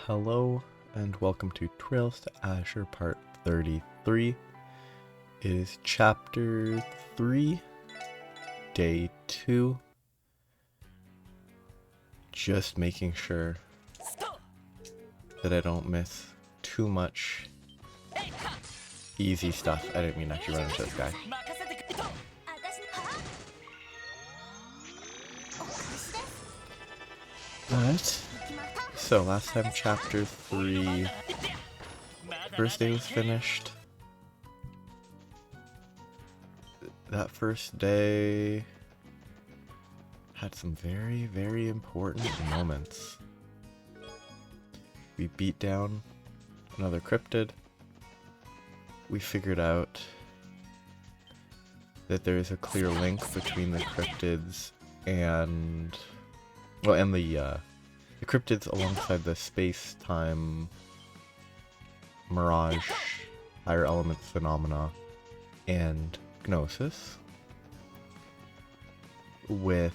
Hello and welcome to Trails to Azure Part 33. It is Chapter 3, Day 2. Just making sure that I don't miss too much easy stuff. I didn't mean to actually run into this guy. Alright. So last time Chapter 3, first day was finished. That first day had some very, very important moments. We beat down another cryptid. We figured out that there is a clear link between the cryptids and the cryptids alongside the space-time mirage, higher elements phenomena, and gnosis, with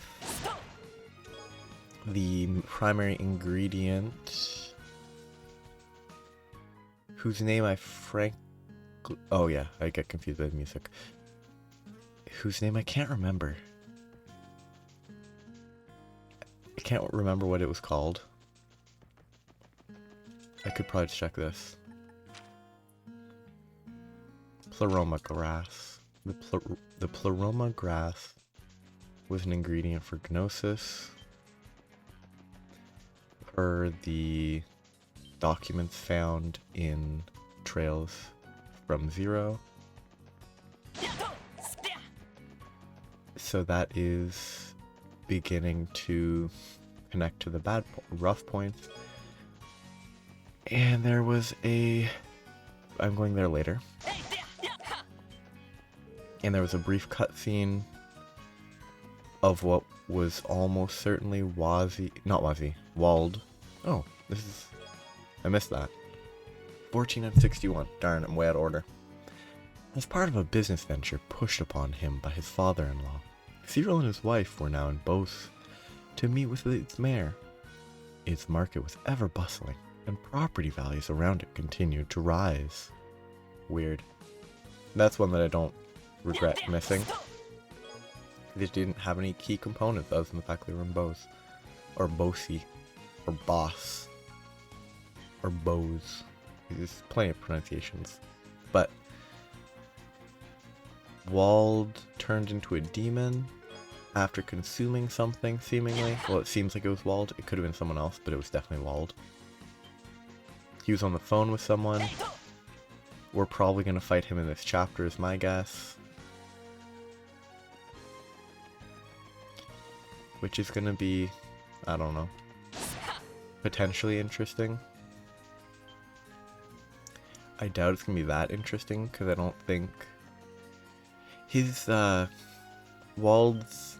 the primary ingredient, whose name I get confused by the music, whose name I can't remember. I can't remember what it was called. I could probably check this. Pleroma grass. The pleroma grass was an ingredient for gnosis, per the documents found in Trails from Zero. So that is beginning to connect to the rough points. And there was I'm going there later. And there was a brief cutscene of what was almost certainly Wald. Oh, I missed that. 14 and 61. Darn, I'm way out of order. As part of a business venture pushed upon him by his father-in-law, Cyril and his wife were now in Beauce to meet with its mayor. Its market was ever bustling, and property values around it continued to rise. Weird. That's one that I don't regret missing. They didn't have any key components other than the fact they were in Beauce. Or Bossy. Or Boss. Or Bose. There's plenty of pronunciations. But Wald turned into a demon after consuming something, seemingly. Well, it seems like it was Wald. It could have been someone else, but it was definitely Wald. He was on the phone with someone. We're probably going to fight him in this chapter, is my guess. Which is going to be, I don't know, potentially interesting. I doubt it's going to be that interesting, because I don't think his, Wald's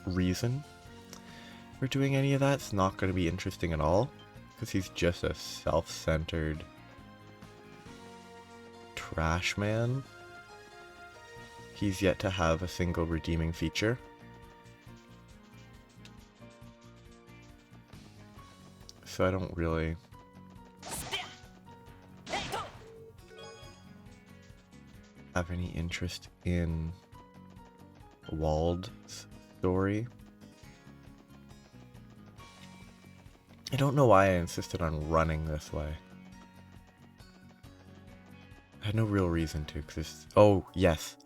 reason for doing any of that's not going to be interesting at all, because he's just a self-centered trash man. He's yet to have a single redeeming feature. So I don't really have any interest in Wald's story. I don't know why I insisted on running this way. I had no real reason to, because oh yes,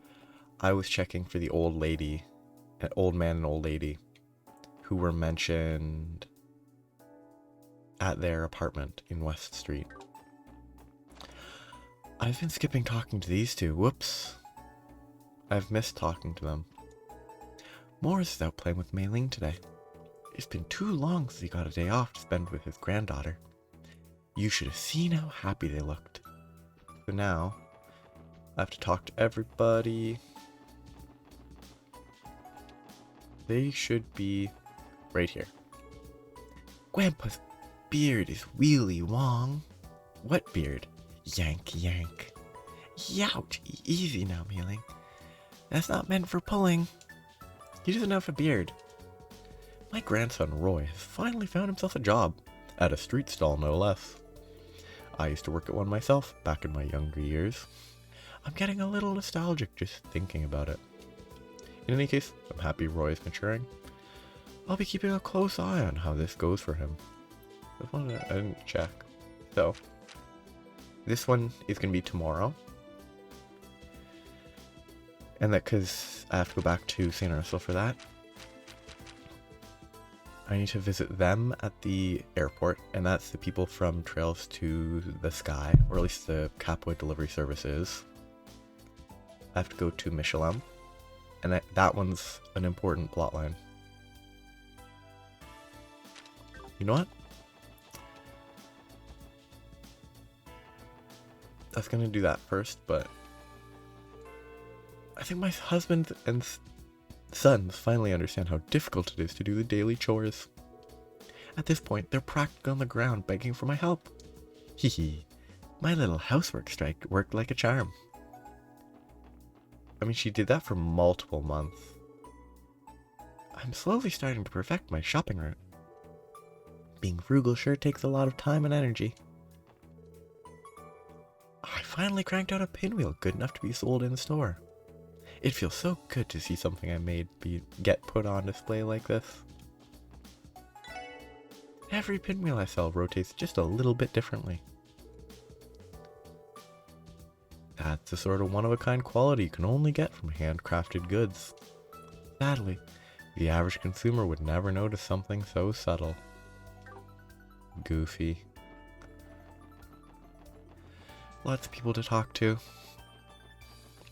I was checking for the old lady, an old man and old lady, who were mentioned at their apartment in West Street. I've been skipping talking to these two. Whoops. I've missed talking to them. Morris is out playing with Mei Ling today. It's been too long since he got a day off to spend with his granddaughter. You should have seen how happy they looked. So now, I have to talk to everybody. They should be right here. Grandpa's beard is really long. What beard? Yank, yank. Youch! Easy now, Mealing. That's not meant for pulling. He doesn't have a beard. My grandson Roy has finally found himself a job, at a street stall no less. I used to work at one myself back in my younger years. I'm getting a little nostalgic just thinking about it. In any case, I'm happy Roy is maturing. I'll be keeping a close eye on how this goes for him. I didn't check. So, this one is going to be tomorrow. And that because I have to go back to St. Ursula for that. I need to visit them at the airport, and that's the people from Trails to the Sky, or at least the Capoid delivery services. I have to go to Michelin, and that one's an important plotline. You know what? I was gonna do that first, but I think my husband and sons finally understand how difficult it is to do the daily chores. At this point, they're practically on the ground begging for my help. Hee hee, my little housework strike worked like a charm. I mean, she did that for multiple months. I'm slowly starting to perfect my shopping route. Being frugal sure takes a lot of time and energy. I finally cranked out a pinwheel good enough to be sold in store. It feels so good to see something I made get put on display like this. Every pinwheel I sell rotates just a little bit differently. That's the sort of one-of-a-kind quality you can only get from handcrafted goods. Sadly, the average consumer would never notice something so subtle. Goofy. Lots of people to talk to.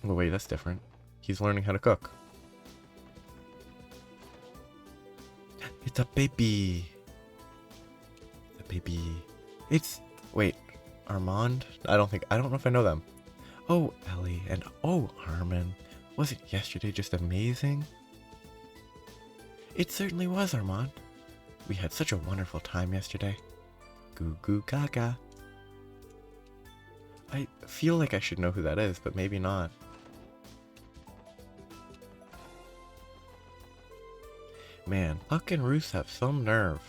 Oh wait, that's different. He's learning how to cook. It's a baby. It's a baby. It's... Wait. Armand? I don't know if I know them. Oh, Ellie. And oh, Armin. Wasn't yesterday just amazing? It certainly was, Armand. We had such a wonderful time yesterday. Goo goo gaga. I feel like I should know who that is, but maybe not. Man, Puck and Roos have some nerve.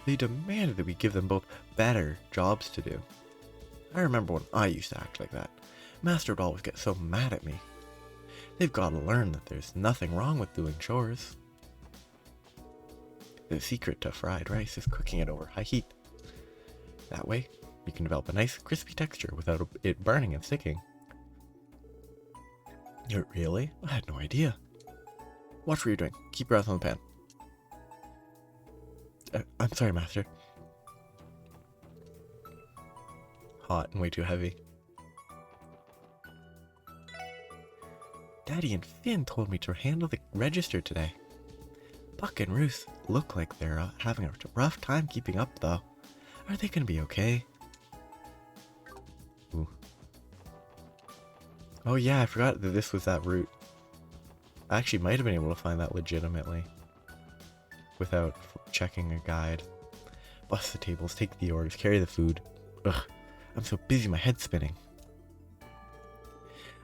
They demanded that we give them both better jobs to do. I remember when I used to act like that. Master would always get so mad at me. They've got to learn that there's nothing wrong with doing chores. The secret to fried rice is cooking it over high heat. That way, you can develop a nice crispy texture without it burning and sticking. Really? I had no idea. Watch what you're doing. Keep your eyes on the pan. I'm sorry, Master. Hot and way too heavy. Daddy and Finn told me to handle the register today. Buck and Ruth look like they're having a rough time keeping up, though. Are they gonna be okay? Ooh. Oh yeah, I forgot that this was that route. I actually might have been able to find that legitimately. Without checking a guide. Bust the tables, take the orders, carry the food. Ugh, I'm so busy my head's spinning.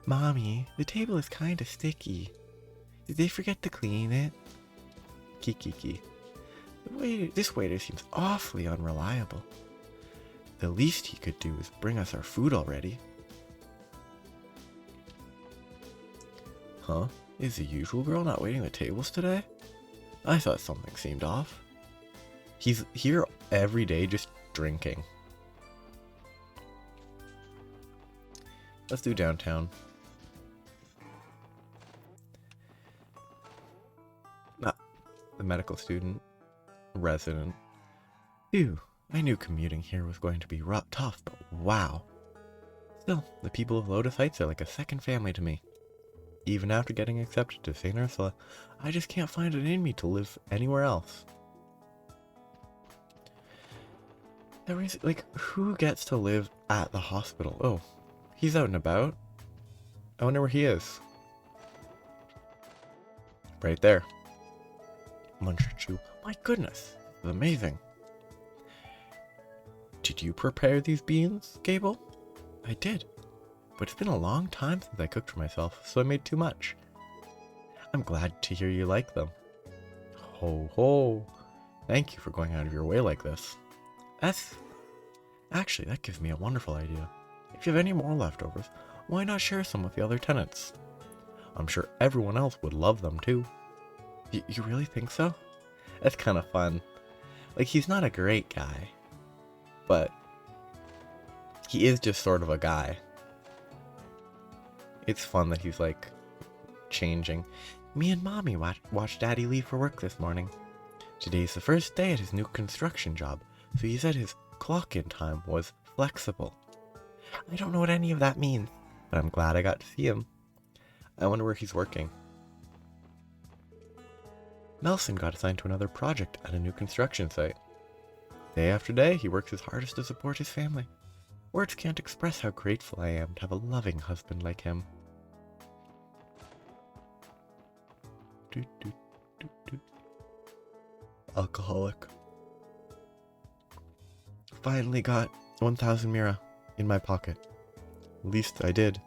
Mommy, the table is kinda sticky. Did they forget to clean it? Kiki. This waiter seems awfully unreliable. The least he could do is bring us our food already. Huh? Is the usual girl not waiting the tables today? I thought something seemed off. He's here every day just drinking. Let's do downtown. The medical student. Resident. Phew, I knew commuting here was going to be tough, but wow. Still, the people of Lotus Heights are like a second family to me. Even after getting accepted to St. Ursula, I just can't find it in me to live anywhere else. Who gets to live at the hospital? Oh, he's out and about. I wonder where he is. Right there. Munchachu. My goodness, this is amazing. Did you prepare these beans, Gable? I did, but it's been a long time since I cooked for myself, so I made too much. I'm glad to hear you like them. Ho ho, Thank you for going out of your way like this. Actually, that gives me a wonderful idea. If you have any more leftovers, why not share some with the other tenants? I'm sure everyone else would love them too. You really think so? That's kind of fun. Like, he's not a great guy, but he is just sort of a guy. It's fun that he's like changing. Me and Mommy watched Daddy leave for work this morning. Today's the first day at his new construction job, so he said his clock-in time was flexible. I don't know what any of that means, but I'm glad I got to see him. I wonder where he's working. Nelson got assigned to another project at a new construction site. Day after day, he works his hardest to support his family. Words can't express how grateful I am to have a loving husband like him. Alcoholic. Finally got 1,000 mira in my pocket. At least I did.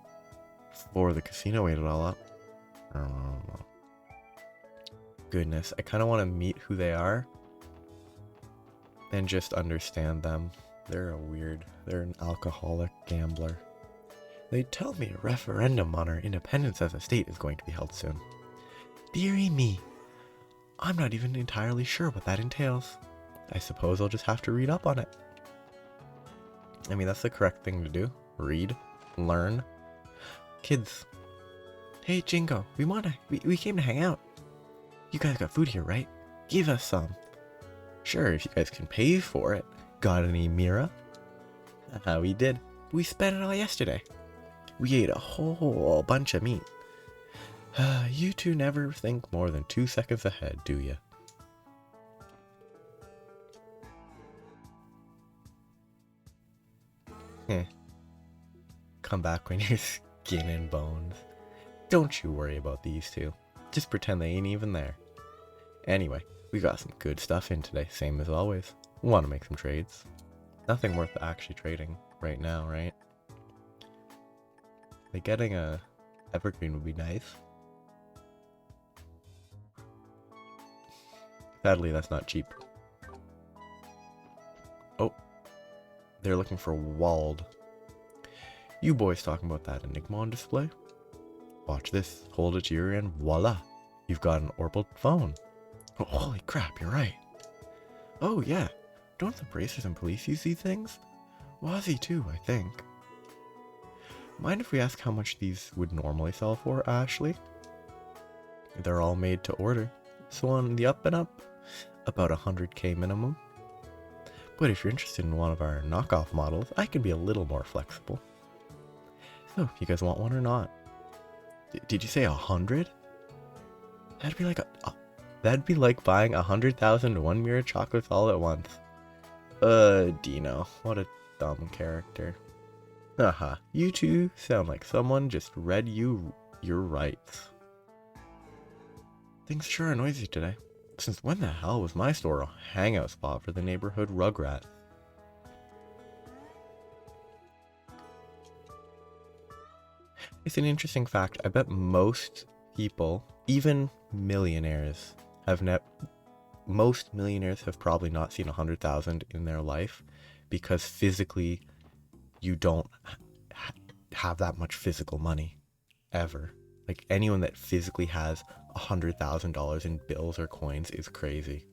Before the casino ate it all up. Goodness, I kind of want to meet who they are and just understand them. They're an alcoholic gambler. They tell me a referendum on our independence as a state is going to be held soon. Dearie me, I'm not even entirely sure what that entails. I suppose I'll just have to read up on it. I mean, that's the correct thing to do. Read, learn. Kids. Hey, Jingo, we came to hang out. You guys got food here, right? Give us some. Sure, if you guys can pay for it. Got any Mira? We did. We spent it all yesterday. We ate a whole bunch of meat. You two never think more than 2 seconds ahead, do ya? Come back when you're skin and bones. Don't you worry about these two. Just pretend they ain't even there. Anyway, we got some good stuff in today, same as always. Want to make some trades. Nothing worth actually trading right now, right? Like, getting a evergreen would be nice. Sadly, that's not cheap. Oh, they're looking for Wald. You boys talking about that Enigma on display? Watch this, hold it to your ear and voila! You've got an orbital phone. Oh, holy crap, you're right. Oh yeah, don't the bracers and police use these things? Wazzy too, I think. Mind if we ask how much these would normally sell for, Ashley? They're all made to order, so on the up and up, about 100k minimum. But if you're interested in one of our knockoff models, I can be a little more flexible. So, you guys want one or not? Did you say 100? That'd be like buying 100,000 one mirror chocolates all at once. Dino, what a dumb character. Haha, you two sound like someone just read you your rights. Things sure are noisy today. Since when the hell was my store a hangout spot for the neighborhood rugrats? It's an interesting fact. I bet most people, even millionaires, most millionaires have probably not seen 100,000 in their life because physically you don't have that much physical money ever. Like, anyone that physically has $100,000 in bills or coins is crazy.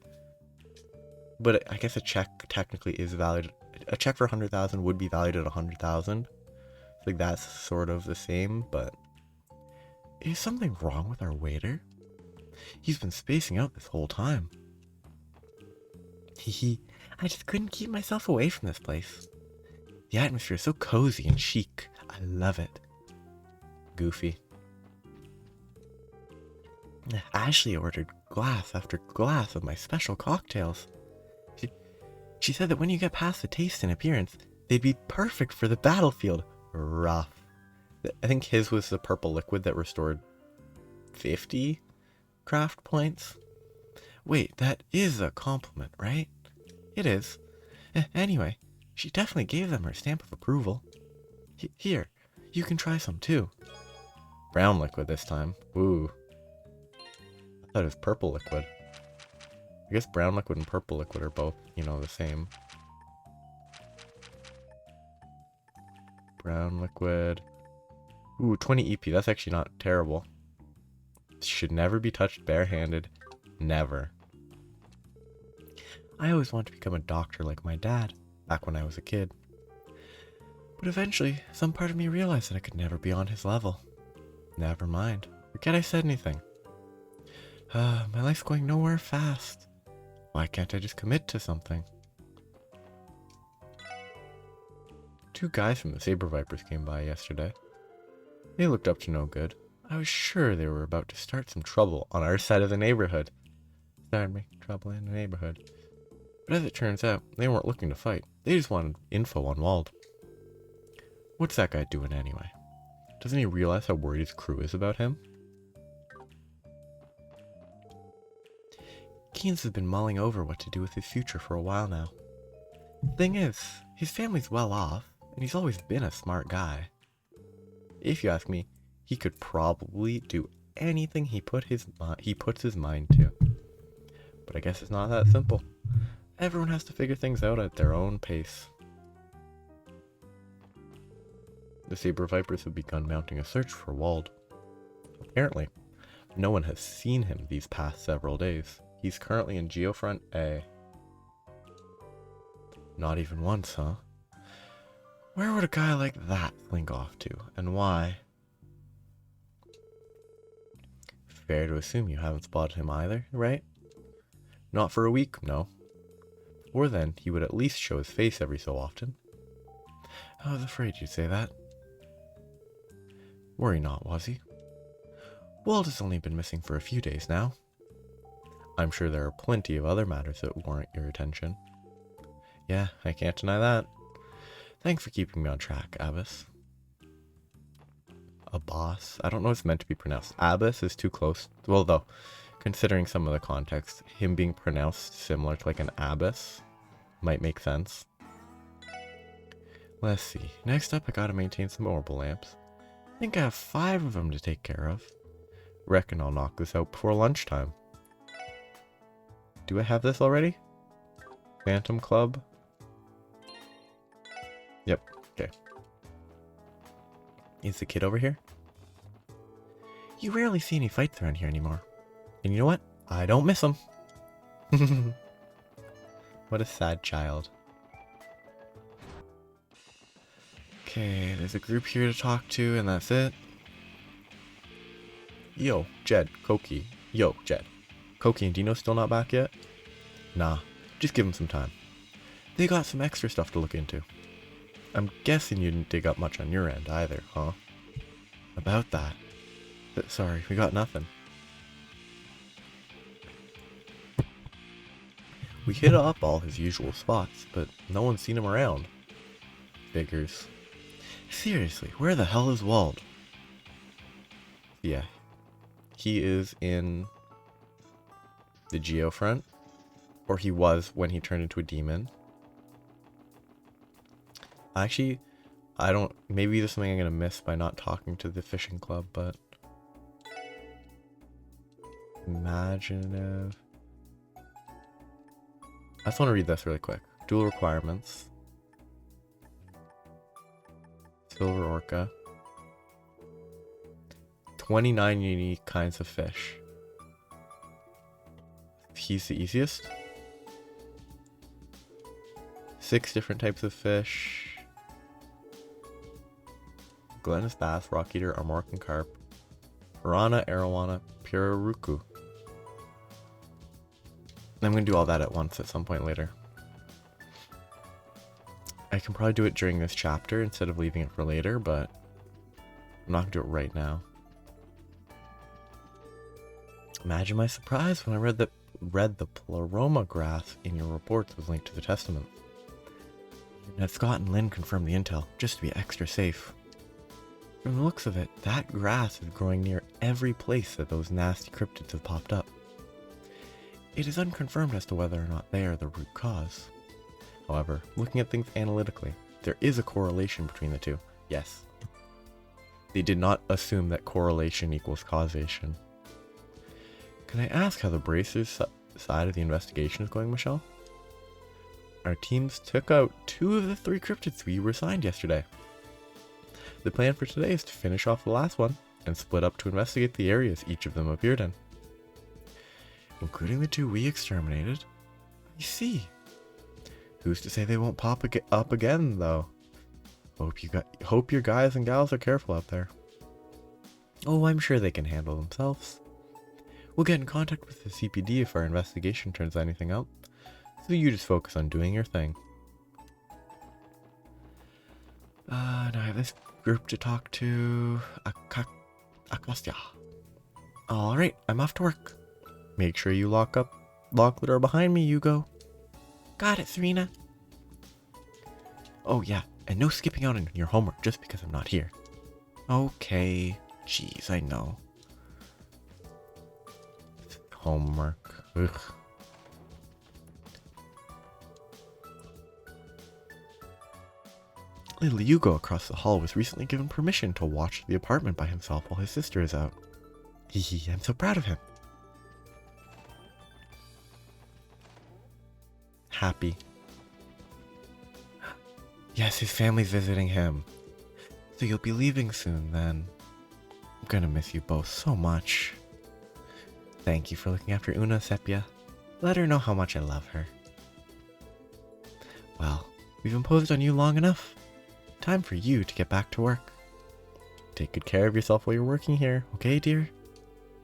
But I guess a check technically is valued. A check for 100,000 would be valued at 100,000. Like, that's sort of the same, but is something wrong with our waiter? He's been spacing out this whole time. I just couldn't keep myself away from this place. The atmosphere is so cozy and chic. I love it. Goofy. Ashley ordered glass after glass of my special cocktails. She said that when you get past the taste and appearance, they'd be perfect for the battlefield. Rough. I think his was the purple liquid that restored 50 craft points. Wait, that is a compliment, right? It is. Anyway, she definitely gave them her stamp of approval. Here, you can try some too. Brown liquid this time. Ooh. I thought it was purple liquid. I guess brown liquid and purple liquid are both, you know, the same. Brown liquid. Ooh, 20 EP. That's actually not terrible. Should never be touched barehanded. Never. I always wanted to become a doctor like my dad, back when I was a kid. But eventually, some part of me realized that I could never be on his level. Never mind. Forget I said anything. My life's going nowhere fast. Why can't I just commit to something? Two guys from the Saber Vipers came by yesterday. They looked up to no good. I was sure they were about to start some trouble on our side of the neighborhood. Started making trouble in the neighborhood. But as it turns out, they weren't looking to fight. They just wanted info on Wald. What's that guy doing anyway? Doesn't he realize how worried his crew is about him? Keynes has been mulling over what to do with his future for a while now. Thing is, his family's well off, and he's always been a smart guy. If you ask me, he could probably do anything he puts his mind to. But I guess it's not that simple. Everyone has to figure things out at their own pace. The Saber Vipers have begun mounting a search for Wald. Apparently, no one has seen him these past several days. He's currently in Geofront A. Not even once, huh? Where would a guy like that slink off to, and why? Fair to assume you haven't spotted him either, right? Not for a week, no. Or then, he would at least show his face every so often. I was afraid you'd say that. Worry not, was he? Wald has only been missing for a few days now. I'm sure there are plenty of other matters that warrant your attention. Yeah, I can't deny that. Thanks for keeping me on track, Abbas. A boss? I don't know if it's meant to be pronounced. Abbas is too close. Well, though, considering some of the context, him being pronounced similar to like an abbess might make sense. Let's see. Next up, I gotta maintain some orbital lamps. I think I have 5 of them to take care of. Reckon I'll knock this out before lunchtime. Do I have this already? Phantom Club? Yep, okay. Is the kid over here? You rarely see any fights around here anymore. And you know what? I don't miss them. What a sad child. Okay, there's a group here to talk to, and that's it. Yo, Jed, Koki. Yo, Jed. Koki and Dino still not back yet? Nah, just give them some time. They got some extra stuff to look into. I'm guessing you didn't dig up much on your end either, huh? About that. Sorry, we got nothing. We hit up all his usual spots, but no one's seen him around. Figures. Seriously, where the hell is Wald? Yeah. He is in the Geofront. Or he was when he turned into a demon. Actually, I don't... Maybe there's something I'm going to miss by not talking to the fishing club, but... Imaginative... I just want to read this really quick. Dual requirements. Silver Orca. 29 unique kinds of fish. He's the easiest. 6 different types of fish. Glennis bass, rock eater, armorican carp, piranha, arowana, pirarucu. I'm going to do all that at once at some point later. I can probably do it during this chapter instead of leaving it for later, but I'm not going to do it right now. Imagine my surprise when I read the pleroma graph in your reports was linked to the testament. Ned Scott and Lynn confirmed the intel, just to be extra safe. From the looks of it, that grass is growing near every place that those nasty cryptids have popped up. It is unconfirmed as to whether or not they are the root cause. However, looking at things analytically, there is a correlation between the two. Yes. They did not assume that correlation equals causation. Can I ask how the bracers side of the investigation is going, Michelle? Our teams took out 2 of the 3 cryptids we were assigned yesterday. The plan for today is to finish off the last one and split up to investigate the areas each of them appeared in. Including the 2 we exterminated? I see. Who's to say they won't pop up again, though? Hope your guys and gals are careful out there. Oh, I'm sure they can handle themselves. We'll get in contact with the CPD if our investigation turns anything up, so you just focus on doing your thing. Now I have this group to talk to. Akastia. Alright, I'm off to work. Make sure you lock the door behind me, Hugo. Got it, Serena. Oh yeah, and no skipping out on your homework just because I'm not here. Okay, jeez, I know. Homework, ugh. Little Hugo across the hall was recently given permission to watch the apartment by himself while his sister is out. Hehe, I'm so proud of him. Happy. Yes, his family's visiting him. So you'll be leaving soon then. I'm gonna miss you both so much. Thank you for looking after Una, Sepia. Let her know how much I love her. Well, we've imposed on you long enough. Time for you to get back to work. Take good care of yourself while you're working here, okay, dear?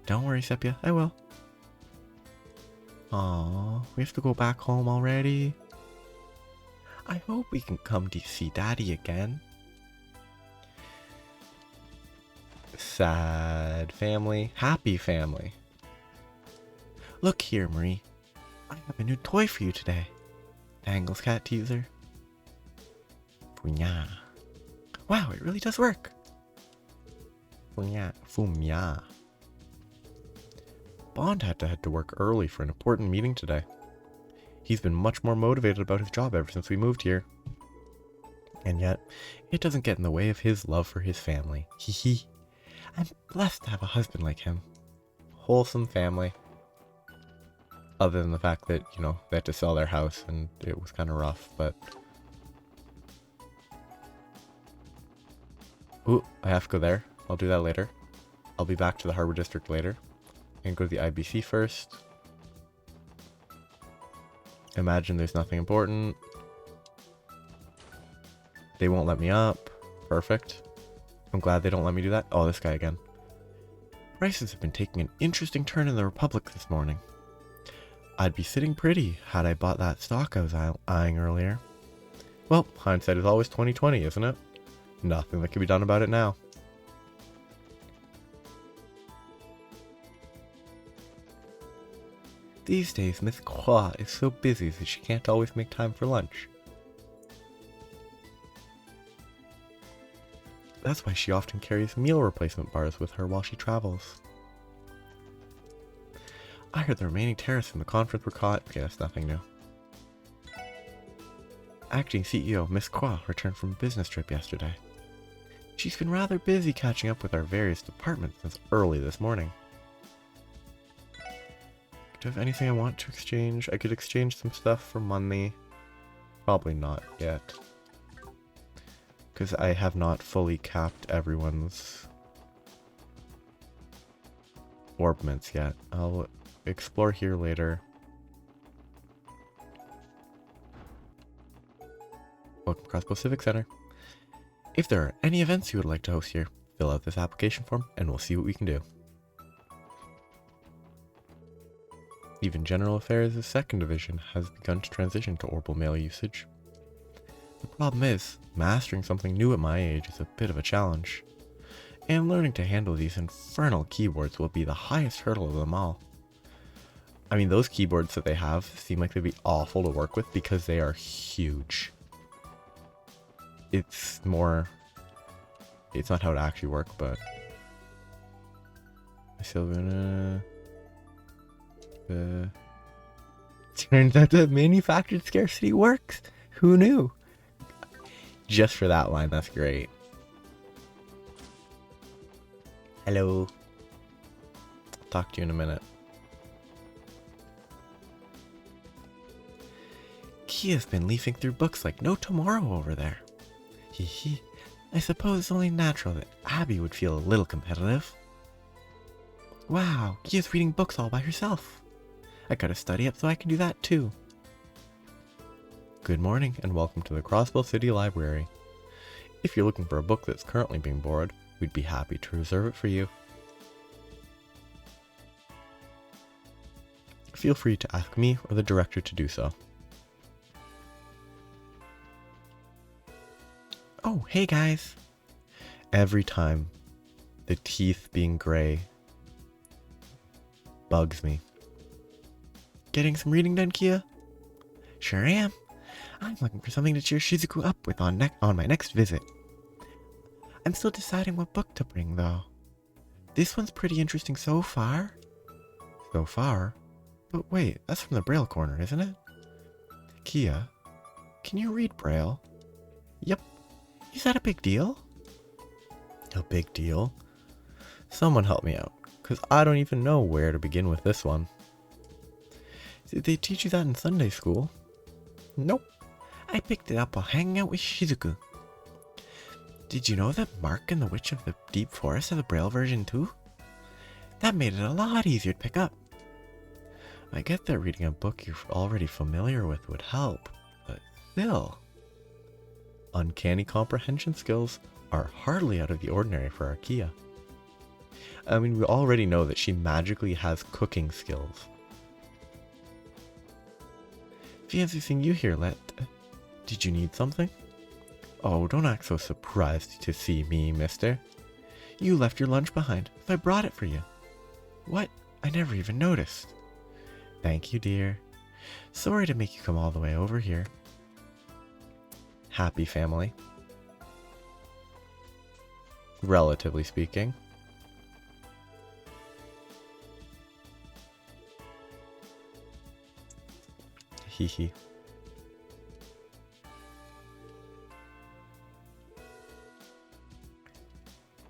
Don't worry, Sepia, I will. Aww, we have to go back home already. I hope we can come to see Daddy again. Sad family, happy family. Look here, Marie. I have a new toy for you today. Dangle's cat teaser. Funya. Wow, it really does work. Funya. Fumya. Bond had to head to work early for an important meeting today. He's been much more motivated about his job ever since we moved here. And yet, it doesn't get in the way of his love for his family. Hee. I'm blessed to have a husband like him. Wholesome family. Other than the fact that, you know, they had to sell their house and it was kind of rough, but... Ooh, I have to go there. I'll do that later. I'll be back to the Harbor District later. And go to the IBC first. Imagine there's nothing important. They won't let me up. Perfect. I'm glad they don't let me do that. Oh, this guy again. Prices have been taking an interesting turn in the Republic this morning. I'd be sitting pretty had I bought that stock I was eyeing earlier. Well, hindsight is always 20/20, isn't it? Nothing that can be done about it now. These days, Miss Croix is so busy that she can't always make time for lunch. That's why she often carries meal replacement bars with her while she travels. I heard the remaining terrorists from the conference were caught. Okay, that's nothing new. Acting CEO Miss Croix returned from a business trip yesterday. She's been rather busy catching up with our various departments since early this morning. Do I have anything I want to exchange? I could exchange some stuff for money. Probably not yet. Because I have not fully capped everyone's orbments yet. I'll explore here later. Welcome across Pacific Center. If there are any events you would like to host here, fill out this application form and we'll see what we can do. Even General Affairs' 2nd Division has begun to transition to orbital mail usage. The problem is, mastering something new at my age is a bit of a challenge, and learning to handle these infernal keyboards will be the highest hurdle of them all. I mean, those keyboards that they have seem like they'd be awful to work with because they are huge. It's not how it actually works, but... Turns out that manufactured scarcity works. Who knew? Just for that line, that's great. Hello. Talk to you in a minute. Kia's been leafing through books like no tomorrow over there. Hee hee. I suppose it's only natural that Abby would feel a little competitive. Wow, Kia's reading books all by herself. I gotta study up so I can do that too. Good morning and welcome to the Crossbow City Library. If you're looking for a book that's currently being borrowed, we'd be happy to reserve it for you. Feel free to ask me or the director to do so. Oh, hey guys! Every time, the teeth being gray bugs me. Getting some reading done, Kia? Sure am. I'm looking for something to cheer Shizuku up with on my next visit. I'm still deciding what book to bring, though. This one's pretty interesting so far. So far? But wait, that's from the Braille corner, isn't it? Kia, can you read Braille? Yep. Is that a big deal? A big deal? Someone help me out, because I don't even know where to begin with this one. Did they teach you that in Sunday school? Nope. I picked it up while hanging out with Shizuku. Did you know that Mark and the Witch of the Deep Forest have a Braille version too? That made it a lot easier to pick up. I get that reading a book you're already familiar with would help, but still. Uncanny comprehension skills are hardly out of the ordinary for our Kia. I mean, we already know that she magically has cooking skills. Fancy seeing you here, Let. Did you need something? Oh, don't act so surprised to see me, mister. You left your lunch behind, so I brought it for you. What? I never even noticed. Thank you, dear. Sorry to make you come all the way over here. Happy family. Relatively speaking. Hee hee.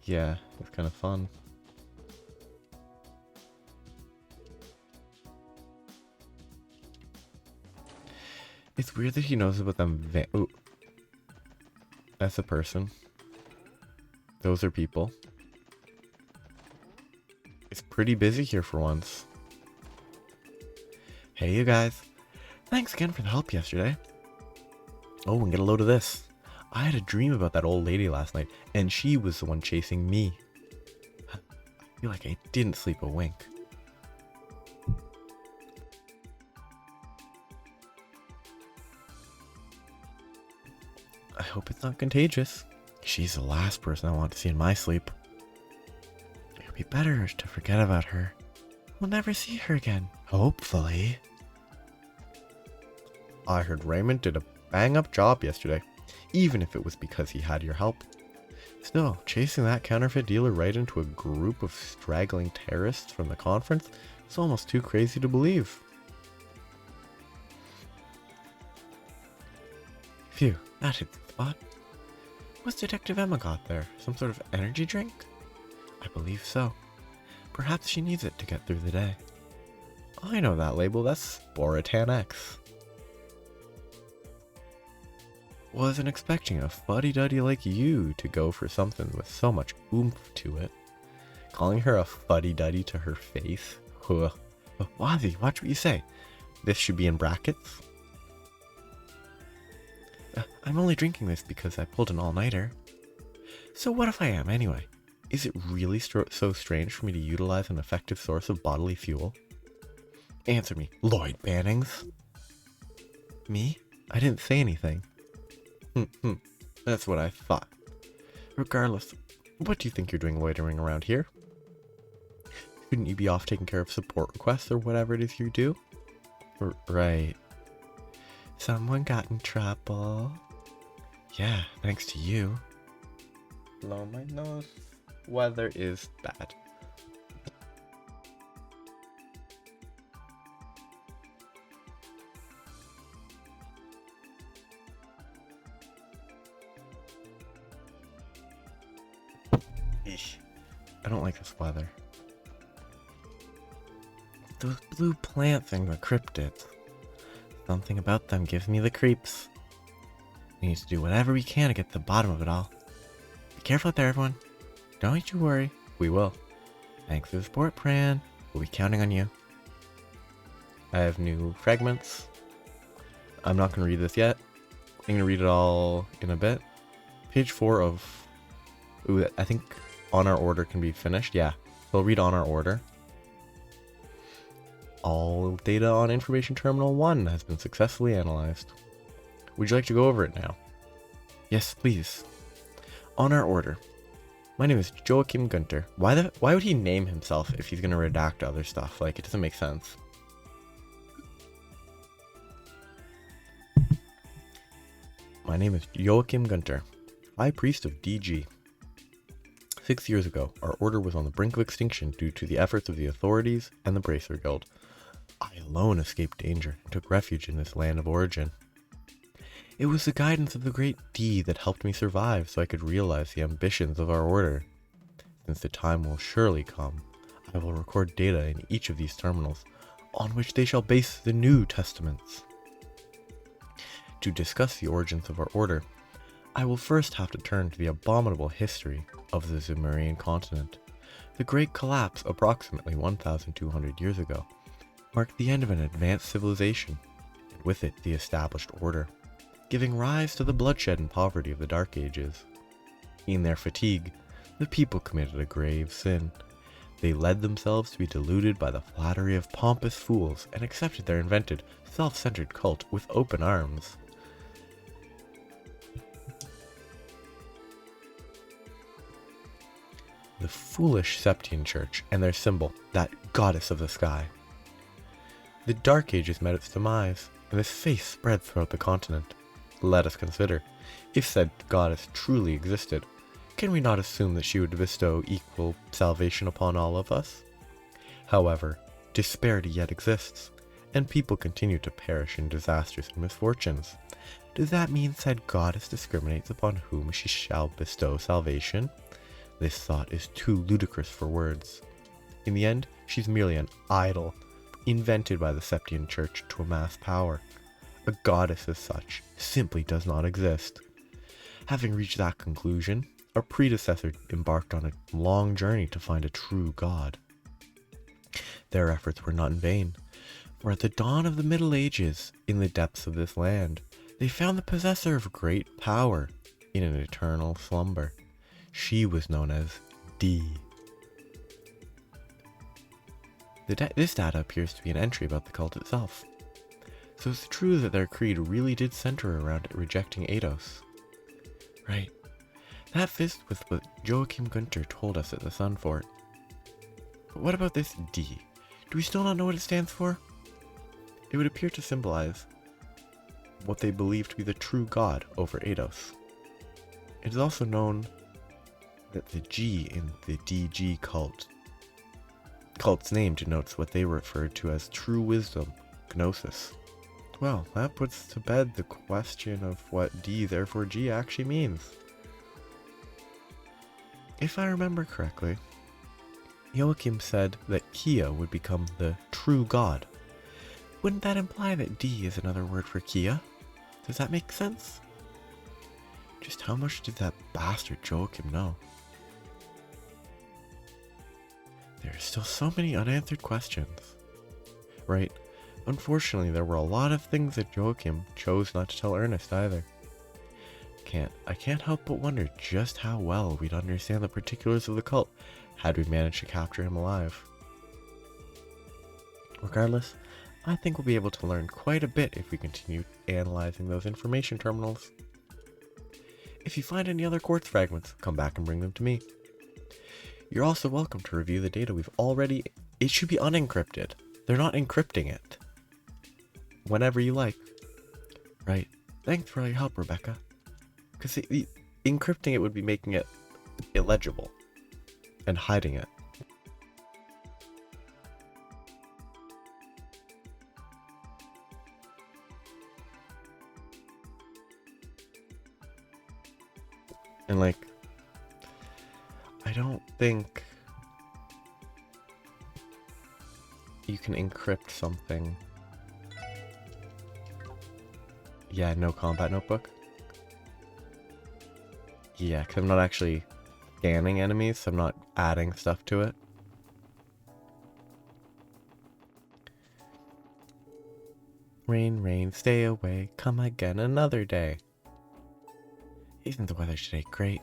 Yeah, it's kind of fun. It's weird that he knows about them. Ooh. That's a person. Those are people. It's pretty busy here for once. Hey, you guys. Thanks again for the help yesterday. Oh, and get a load of this. I had a dream about that old lady last night, and she was the one chasing me. I feel like I didn't sleep a wink. I hope it's not contagious. She's the last person I want to see in my sleep. It would be better to forget about her. We'll never see her again. Hopefully. I heard Raymond did a bang-up job yesterday, even if it was because he had your help. Still, chasing that counterfeit dealer right into a group of straggling terrorists from the conference is almost too crazy to believe. Phew, that hit the spot. What's Detective Emma got there? Some sort of energy drink? I believe so. Perhaps she needs it to get through the day. I know that label, that's Sporatan X. Wasn't expecting a fuddy-duddy like you to go for something with so much oomph to it. Calling her a fuddy-duddy to her face? Huh. Wazzy, watch what you say. This should be in brackets. I'm only drinking this because I pulled an all-nighter. So what if I am, anyway? Is it really so strange for me to utilize an effective source of bodily fuel? Answer me, Lloyd Bannings. Me? I didn't say anything. That's what I thought. Regardless, what do you think you're doing loitering around here? Shouldn't you be off taking care of support requests or whatever it is you do? Right. Someone got in trouble. Yeah, thanks to you. Blow my nose. Weather is bad. Eesh. I don't like this weather. Those blue plants in the cryptids. Something about them gives me the creeps. We need to do whatever we can to get to the bottom of it all. Be careful out there, everyone. Don't you worry. We will. Thanks for the support, Pran. We'll be counting on you. I have new fragments. I'm not going to read this yet. I'm going to read it all in a bit. Page 4 of... Ooh, I think On Our Order can be finished. Yeah. So I'll read On Our Order. All data on Information Terminal 1 has been successfully analyzed. Would you like to go over it now? Yes, please. On Our Order. My name is Joachim Gunter. Why would he name himself if he's going to redact other stuff? Like, it doesn't make sense. My name is Joachim Gunter, High Priest of DG. 6 years ago, our order was on the brink of extinction due to the efforts of the authorities and the Bracer Guild. I alone escaped danger and took refuge in this land of origin. It was the guidance of the great D that helped me survive so I could realize the ambitions of our order. Since the time will surely come, I will record data in each of these terminals, on which they shall base the New Testaments. To discuss the origins of our order, I will first have to turn to the abominable history of the Zemurian continent. The Great Collapse, approximately 1,200 years ago, marked the end of an advanced civilization, and with it the established order, giving rise to the bloodshed and poverty of the Dark Ages. In their fatigue, the people committed a grave sin. They led themselves to be deluded by the flattery of pompous fools and accepted their invented, self-centered cult with open arms. The foolish Septian Church and their symbol, that goddess of the sky. The Dark Ages met its demise, and this faith spread throughout the continent. Let us consider, if said goddess truly existed, can we not assume that she would bestow equal salvation upon all of us? However, disparity yet exists, and people continue to perish in disasters and misfortunes. Does that mean said goddess discriminates upon whom she shall bestow salvation? This thought is too ludicrous for words. In the end, she's merely an idol, invented by the Septian Church to amass power. A goddess as such simply does not exist. Having reached that conclusion, our predecessor embarked on a long journey to find a true god. Their efforts were not in vain, for at the dawn of the Middle Ages, in the depths of this land, they found the possessor of great power in an eternal slumber. She was known as D. This data appears to be an entry about the cult itself. So it's true that their creed really did center around rejecting Eidos. Right. That fits with what Joachim Gunter told us at the Sun Fort. But what about this D? Do we still not know what it stands for? It would appear to symbolize what they believe to be the true god over Eidos. It is also known that the G in the DG cult's name denotes what they referred to as true wisdom, gnosis. Well, that puts to bed the question of what D therefore G actually means. If I remember correctly, Joachim said that Kia would become the true god. Wouldn't that imply that D is another word for Kia? Does that make sense? Just how much did that bastard Joachim know? There are still so many unanswered questions. Right, unfortunately there were a lot of things that Joachim chose not to tell Ernest either. I can't help but wonder just how well we'd understand the particulars of the cult had we managed to capture him alive. Regardless, I think we'll be able to learn quite a bit if we continue analyzing those information terminals. If you find any other quartz fragments, come back and bring them to me. You're also welcome to review the data we've already... It should be unencrypted. They're not encrypting it. Whenever you like. Right. Thanks for all your help, Rebecca. Because encrypting it would be making it illegible. And hiding it. And like... I don't think you can encrypt something Yeah, no combat notebook. Yeah, because I'm not actually scanning enemies, so I'm not adding stuff to it. Rain, rain, stay away, come again another day. Isn't the weather today great?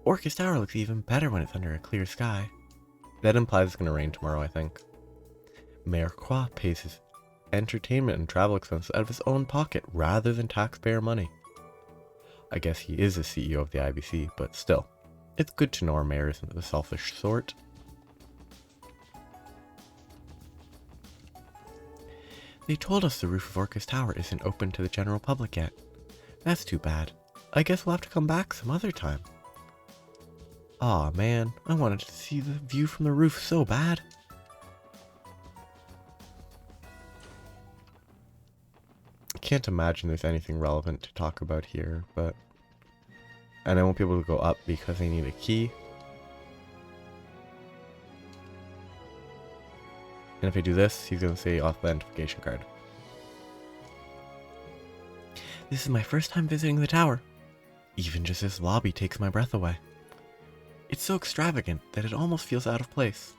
Orcus Tower looks even better when it's under a clear sky. That implies it's going to rain tomorrow, I think. Mayor Qua pays his entertainment and travel expenses out of his own pocket rather than taxpayer money. I guess he is the CEO of the IBC, but still, it's good to know our mayor isn't the selfish sort. They told us the roof of Orcus Tower isn't open to the general public yet. That's too bad. I guess we'll have to come back some other time. Aw man, I wanted to see the view from the roof so bad. I can't imagine there's anything relevant to talk about here, but... And I won't be able to go up because I need a key. And if I do this, he's going to say authentication card. This is my first time visiting the tower. Even just this lobby takes my breath away. It's so extravagant that it almost feels out of place.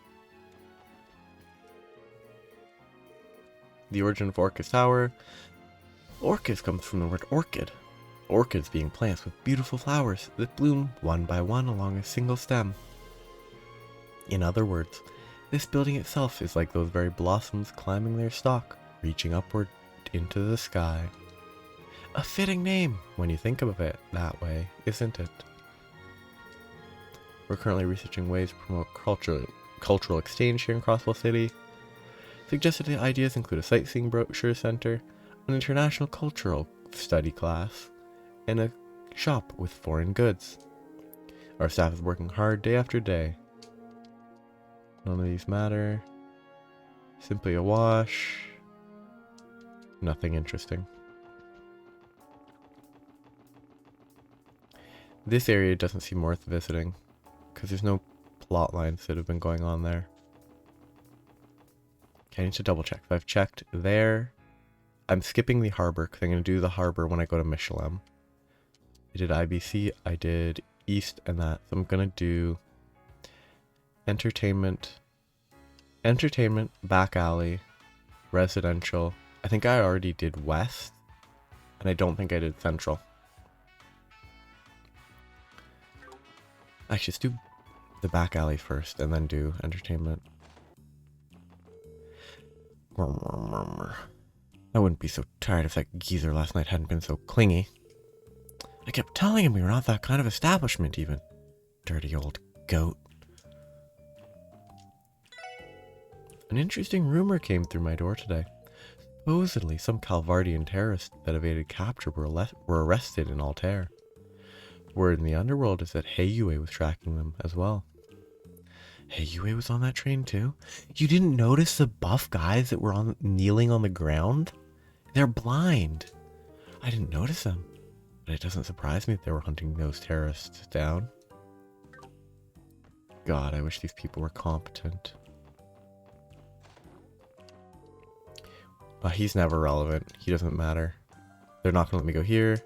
The origin of Orcus Tower. Orcus comes from the word orchid. Orchids being plants with beautiful flowers that bloom one by one along a single stem. In other words, this building itself is like those very blossoms climbing their stalk, reaching upward into the sky. A fitting name when you think of it that way, isn't it? We're currently researching ways to promote cultural exchange here in Crosswell City. Suggested ideas include a sightseeing brochure center, an international cultural study class, and a shop with foreign goods. Our staff is working hard day after day. None of these matter. Simply a wash. Nothing interesting. This area doesn't seem worth visiting, because there's no plot lines that have been going on there. Okay, I need to double check. If I've checked there, I'm skipping the harbor, because I'm going to do the harbor when I go to Michelin. I did IBC, I did East and that, so I'm going to do entertainment, back alley, residential. I think I already did West, and I don't think I did Central. Actually, let's do the back alley first, and then do entertainment. I wouldn't be so tired if that geezer last night hadn't been so clingy. I kept telling him we were not that kind of establishment even. Dirty old goat. An interesting rumor came through my door today. Supposedly, some Calvardian terrorists that evaded capture were arrested in Altair. Word in the underworld is that Heiyue was tracking them as well. Heiyue was on that train too? You didn't notice the buff guys that were kneeling on the ground? They're blind. I didn't notice them, but it doesn't surprise me that they were hunting those terrorists down. God, I wish these people were competent. But he's never relevant. He doesn't matter. They're not going to let me go here.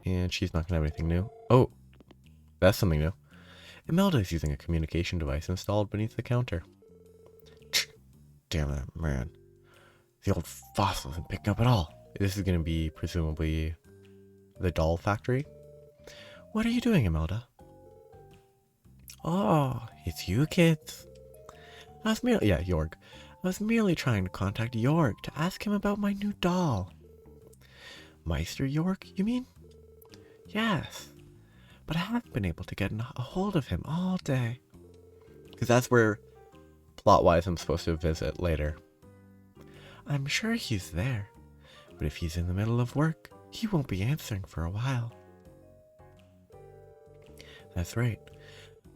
And she's not going to have anything new. Oh, that's something new. Imelda is using a communication device installed beneath the counter. Damn it, man. The old fossil isn't picking up at all. This is going to be, presumably, the doll factory. What are you doing, Imelda? Oh, it's you kids. Jorg. I was merely trying to contact Jorg to ask him about my new doll. Meister Jorg, you mean? Yes, but I haven't been able to get a hold of him all day. Because that's where, plot-wise, I'm supposed to visit later. I'm sure he's there, but if he's in the middle of work, he won't be answering for a while. That's right.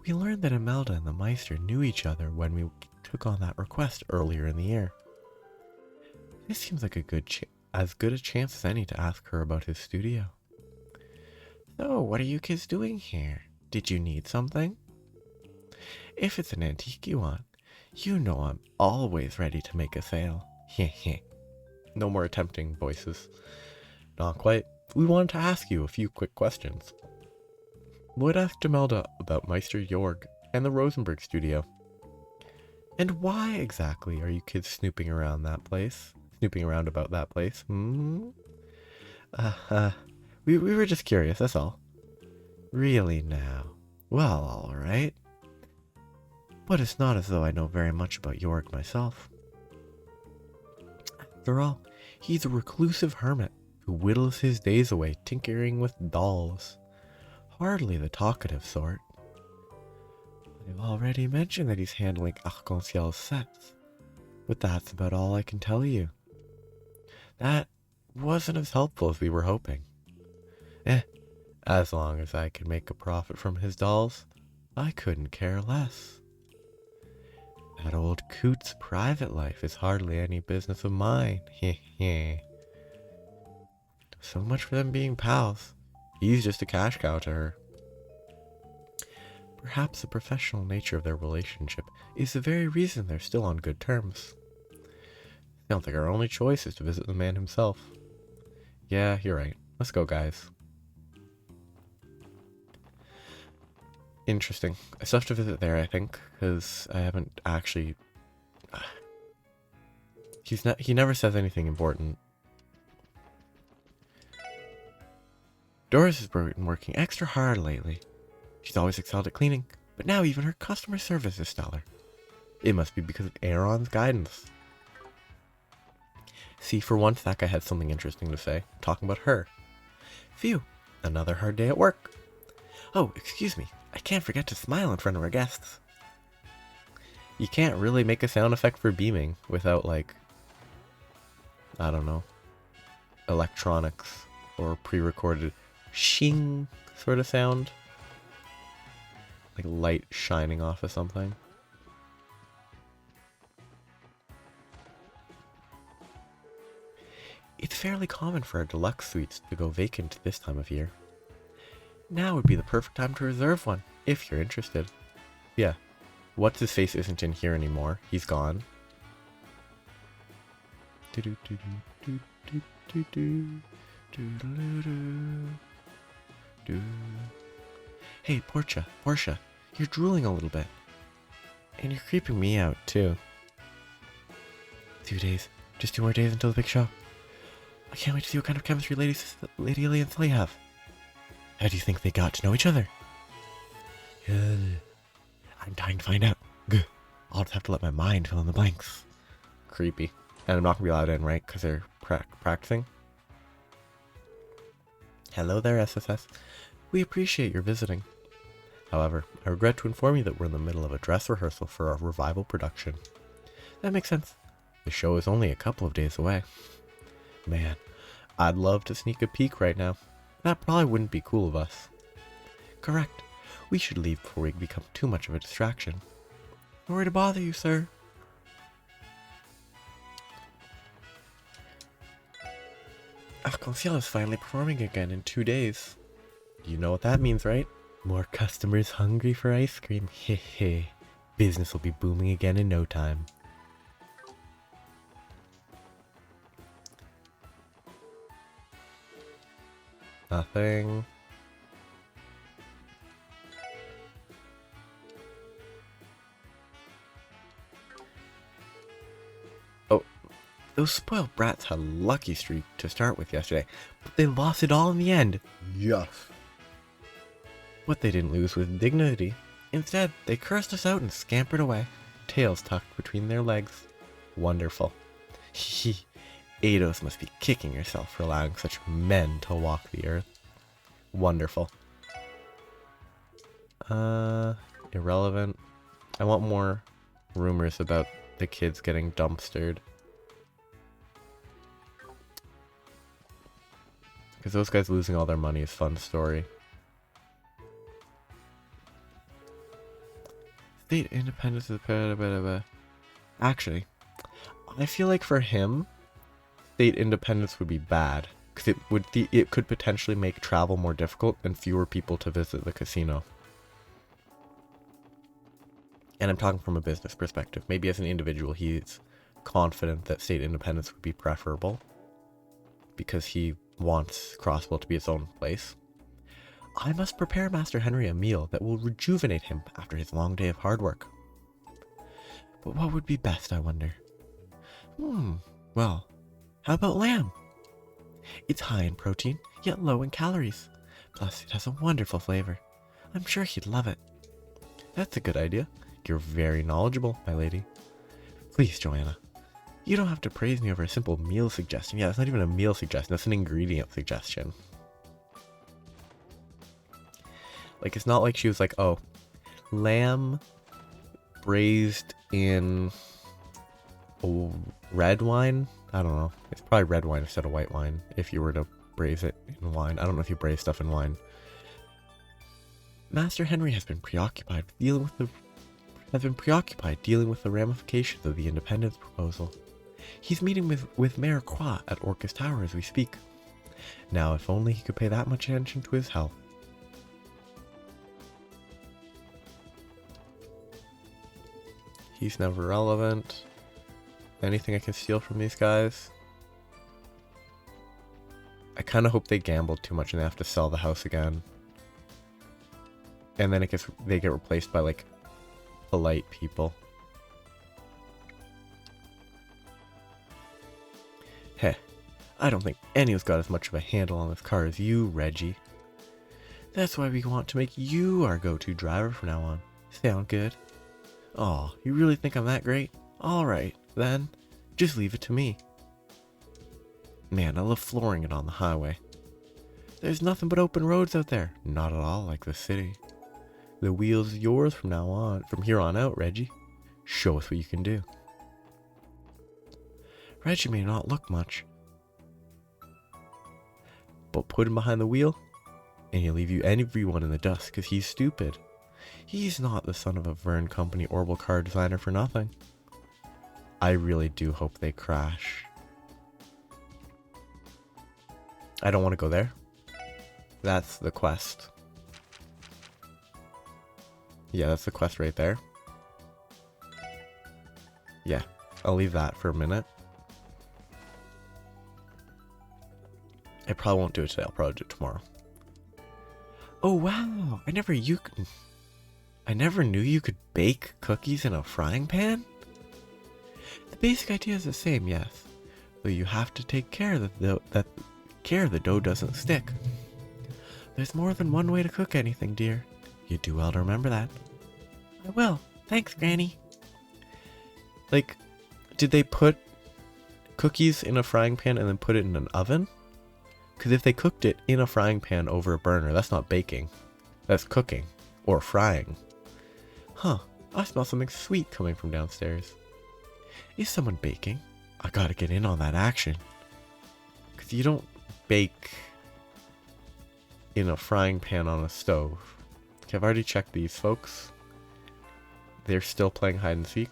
We learned that Imelda and the Meister knew each other when we took on that request earlier in the year. This seems like as good a chance as any to ask her about his studio. So, what are you kids doing here? Did you need something? If it's an antique you want, you know I'm always ready to make a sale. Heh heh. No more attempting voices. Not quite. We wanted to ask you a few quick questions. Would ask Demelda about Meister Jorg and the Rosenberg studio. And why exactly are you kids snooping around that place? Snooping around about that place? We were just curious, that's all. Really now? Well, alright. But it's not as though I know very much about Jorg myself. After all, he's a reclusive hermit who whittles his days away tinkering with dolls. Hardly the talkative sort. I've already mentioned that he's handling Arc-en-Ciel's sets, but that's about all I can tell you. That wasn't as helpful as we were hoping. As long as I can make a profit from his dolls, I couldn't care less. That old coot's private life is hardly any business of mine. So much for them being pals. He's just a cash cow to her. Perhaps the professional nature of their relationship is the very reason they're still on good terms. Sounds like our only choice is to visit the man himself. Yeah, you're right. Let's go, guys. Interesting. I still have to visit there, I think, because I haven't actually... He never says anything important. Doris has been working extra hard lately. She's always excelled at cleaning, but now even her customer service is stellar. It must be because of Aaron's guidance. See, for once that guy had something interesting to say, talking about her. Phew, another hard day at work. Oh, excuse me, I can't forget to smile in front of our guests. You can't really make a sound effect for beaming without, like, I don't know, electronics or pre-recorded shing sort of sound. Like light shining off of something. It's fairly common for our deluxe suites to go vacant this time of year. Now would be the perfect time to reserve one, if you're interested. Yeah, What's-His-Face isn't in here anymore. He's gone. Hey, Portia, you're drooling a little bit. And you're creeping me out, too. 2 days. Just 2 more days until the big show. I can't wait to see what kind of chemistry Lady Lily and Slay have. How do you think they got to know each other? I'm dying to find out. I'll just have to let my mind fill in the blanks. Creepy. And I'm not going to be allowed in, right? Because they're practicing. Hello there, SSS. We appreciate your visiting. However, I regret to inform you that we're in the middle of a dress rehearsal for our revival production. That makes sense. The show is only a couple of days away. Man, I'd love to sneak a peek right now. That probably wouldn't be cool of us. Correct. We should leave before we become too much of a distraction. Sorry to bother you, sir. Arc-en-Ciel is finally performing again in 2 days. You know what that means, right? More customers hungry for ice cream. Hehe. Business will be booming again in no time. Nothing. Oh, those spoiled brats had a lucky streak to start with yesterday, but they lost it all in the end. Yes. What they didn't lose was dignity. Instead, they cursed us out and scampered away, tails tucked between their legs. Wonderful. Hee. Eidos must be kicking herself for allowing such men to walk the earth. Wonderful. Irrelevant. I want more rumors about the kids getting dumpstered. Because those guys losing all their money is a fun story. State independence is actually, I feel like for him, state independence would be bad because it could potentially make travel more difficult and fewer people to visit the casino. And I'm talking from a business perspective. Maybe as an individual, he's confident that state independence would be preferable, because he wants Crossville to be its own place. I must prepare Master Henry a meal that will rejuvenate him after his long day of hard work. But what would be best, I wonder? Well, how about lamb? It's high in protein, yet low in calories. Plus, it has a wonderful flavor. I'm sure he'd love it. That's a good idea. You're very knowledgeable, my lady. Please, Joanna. You don't have to praise me over a simple meal suggestion. Yeah, that's not even a meal suggestion. That's an ingredient suggestion. Like, it's not like she was like, oh, lamb braised in red wine? I don't know. It's probably red wine instead of white wine if you were to braise it in wine. I don't know if you braise stuff in wine. Master Henry has been preoccupied dealing with the ramifications of the independence proposal. He's meeting with Mayor Croix at Orcus Tower as we speak. Now, if only he could pay that much attention to his health. He's never relevant. Anything I can steal from these guys? I kind of hope they gambled too much and they have to sell the house again. And then they get replaced by, like, polite people. Heh, I don't think anyone's got as much of a handle on this car as you, Reggie. That's why we want to make you our go-to driver from now on. Sound good? Aw, you really think I'm that great? Alright, then, just leave it to me. Man, I love flooring it on the highway. There's nothing but open roads out there. Not at all like the city. The wheel's yours from here on out, Reggie. Show us what you can do. Reggie may not look much, but put him behind the wheel, and he'll leave everyone in the dust because he's stupid. He's not the son of a Verne Company orbital car designer for nothing. I really do hope they crash. I don't want to go there. That's the quest. Yeah, that's the quest right there. Yeah, I'll leave that for a minute. I probably won't do it today. I'll probably do it tomorrow. Oh wow! I never knew you could bake cookies in a frying pan? The basic idea is the same, yes. Though you have to take care that the dough doesn't stick. There's more than one way to cook anything, dear. You do well to remember that. I will. Thanks, Granny. Like, did they put cookies in a frying pan and then put it in an oven? Because if they cooked it in a frying pan over a burner, that's not baking. That's cooking. Or frying. Huh. I smell something sweet coming from downstairs. Is someone baking? I gotta get in on that action. Because you don't bake in a frying pan on a stove. Okay, I've already checked these folks. They're still playing hide and seek.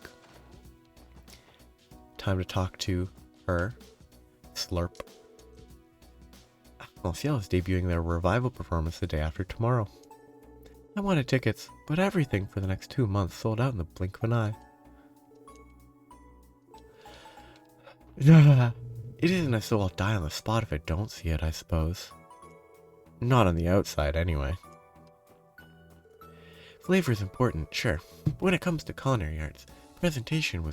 Time to talk to her. Slurp. Ciel is debuting their revival performance the day after tomorrow. I wanted tickets, but everything for the next 2 months sold out in the blink of an eye. It isn't as though I'll die on the spot if I don't see it, I suppose. Not on the outside, anyway. Flavor is important, sure, but when it comes to culinary arts, presentation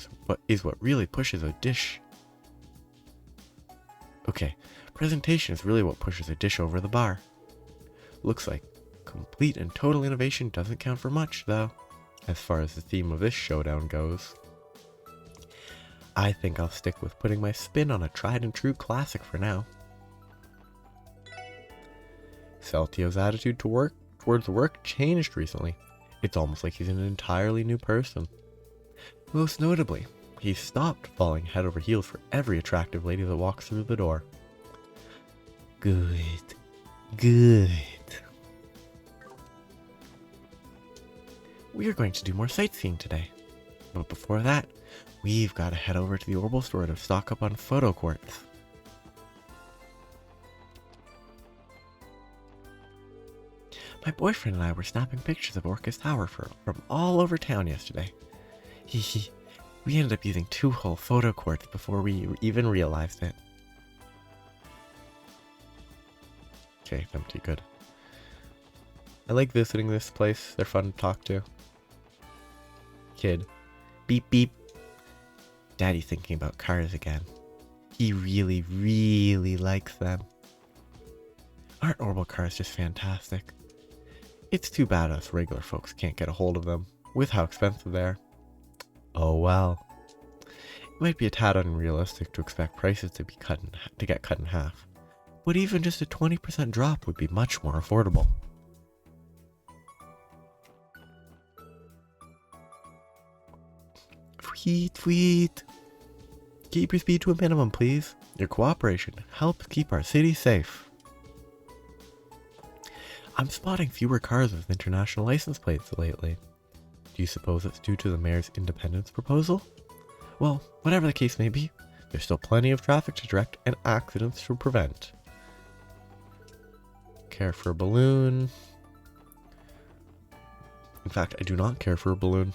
is what really pushes a dish. Okay, presentation is really what pushes a dish over the bar. Looks like complete and total innovation doesn't count for much, though, as far as the theme of this showdown goes. I think I'll stick with putting my spin on a tried and true classic for now. Celtio's attitude towards work changed recently. It's almost like he's an entirely new person. Most notably, he's stopped falling head over heels for every attractive lady that walks through the door. Good. Good. We are going to do more sightseeing today. But before that, we've got to head over to the Orbital store to stock up on photo quartz. My boyfriend and I were snapping pictures of Orcus Tower from all over town yesterday. Hehe. We ended up using 2 whole photo quartz before we even realized it. Okay, empty, good. I like visiting this place. They're fun to talk to. Kid. Beep beep. Daddy's thinking about cars again. He really, really likes them. Aren't orbital cars just fantastic? It's too bad us regular folks can't get a hold of them, with how expensive they are. Oh well. It might be a tad unrealistic to expect prices to get cut in half, but even just a 20% drop would be much more affordable. Tweet. Keep your speed to a minimum, please. Your cooperation helps keep our city safe. I'm spotting fewer cars with international license plates lately. Do you suppose it's due to the mayor's independence proposal? Well, whatever the case may be, there's still plenty of traffic to direct and accidents to prevent. Care for a balloon? In fact, I do not care for a balloon.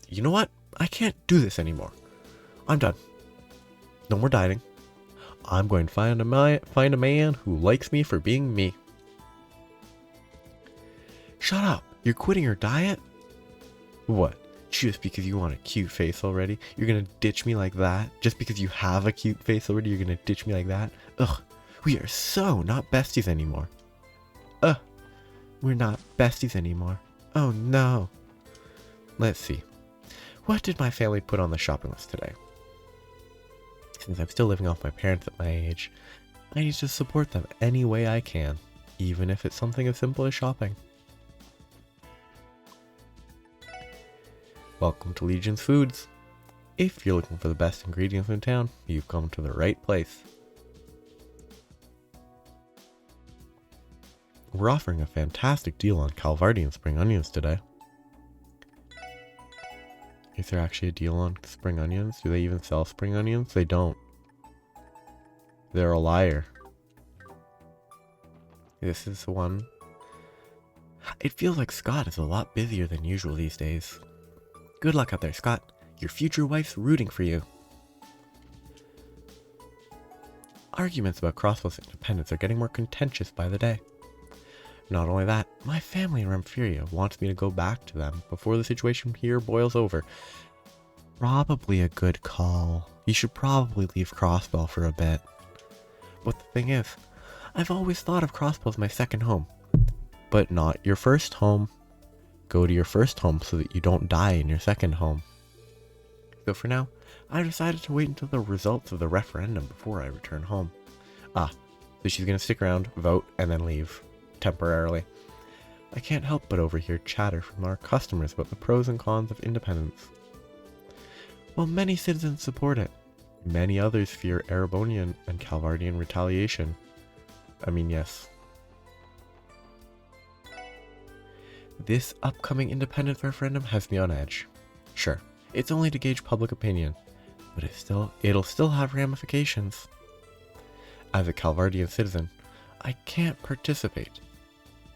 You know what? I can't do this anymore. I'm done. No more dieting. I'm going to find a man who likes me for being me. Shut up. You're quitting your diet? What? Just because you want a cute face already? You're gonna ditch me like that? Just because you have a cute face already, you're gonna ditch me like that? Ugh. We are so not besties anymore. We're not besties anymore. Oh no. Let's see. What did my family put on the shopping list today? Since I'm still living off my parents at my age, I need to support them any way I can, even if it's something as simple as shopping. Welcome to Legion's Foods. If you're looking for the best ingredients in town, you've come to the right place. We're offering a fantastic deal on Calvardian spring onions today. Is there actually a deal on spring onions? Do they even sell spring onions? They don't. They're a liar. This is the one. It feels like Scott is a lot busier than usual these days. Good luck out there, Scott. Your future wife's rooting for you. Arguments about Crossbow's independence are getting more contentious by the day. Not only that, my family in Remfuria wants me to go back to them before the situation here boils over. Probably a good call. You should probably leave Crossbow for a bit. But the thing is, I've always thought of Crossbow as my second home. But not your first home. Go to your first home so that you don't die in your second home. So for now, I've decided to wait until the results of the referendum before I return home. So she's gonna stick around, vote, and then leave. Temporarily. I can't help but overhear chatter from our customers about the pros and cons of independence. While many citizens support it, many others fear Erebonian and Calvardian retaliation. I mean, yes. This upcoming independence referendum has me on edge. Sure, it's only to gauge public opinion, but it'll still have ramifications. As a Calvardian citizen, I can't participate,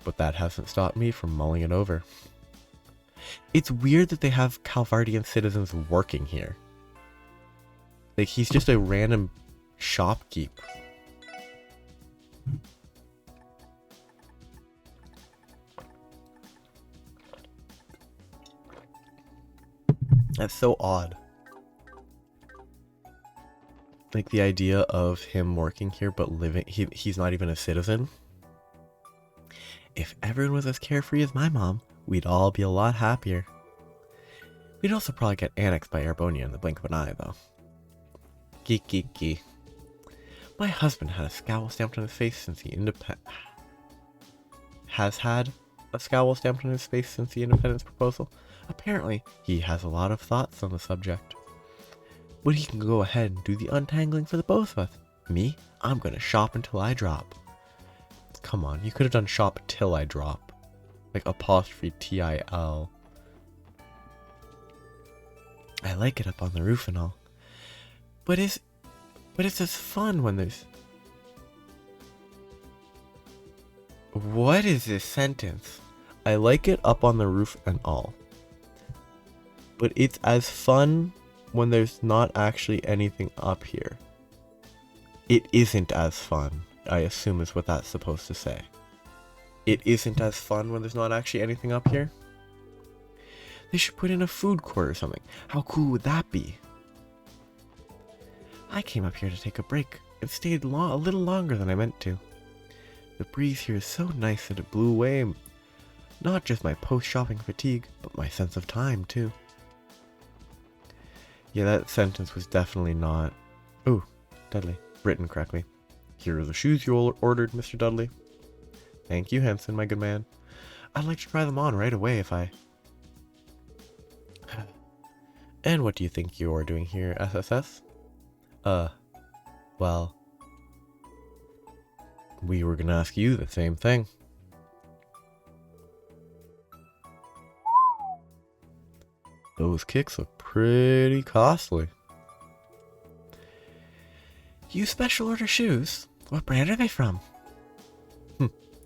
but that hasn't stopped me from mulling it over. It's weird that they have Calvardian citizens working here. Like, he's just a random shopkeep. That's so odd. Like, the idea of him working here but he's not even a citizen. If everyone was as carefree as my mom, we'd all be a lot happier. We'd also probably get annexed by Erebonia in the blink of an eye, though. Geek. My husband had a scowl stamped on his face since the has had a scowl stamped on his face since the independence proposal. Apparently, he has a lot of thoughts on the subject. But he can go ahead and do the untangling for the both of us. Me, I'm gonna shop until I drop. Come on, you could have done shop till I drop. Like apostrophe T-I-L. I like it up on the roof and all. But it's just fun when there's... What is this sentence? I like it up on the roof and all. but it's as fun when there's not actually anything up here. It isn't as fun, I assume is what that's supposed to say. It isn't as fun when there's not actually anything up here? They should put in a food court or something. How cool would that be? I came up here to take a break and stayed a little longer than I meant to. The breeze here is so nice that it blew away not just my post-shopping fatigue, but my sense of time too. Yeah, that sentence was definitely not... Ooh, Dudley. Written correctly. Here are the shoes you ordered, Mr. Dudley. Thank you, Henson, my good man. I'd like to try them on right away if I... And what do you think you're doing here, SSS? Well... We were gonna ask you the same thing. Those kicks look pretty costly. You special order shoes? What brand are they from?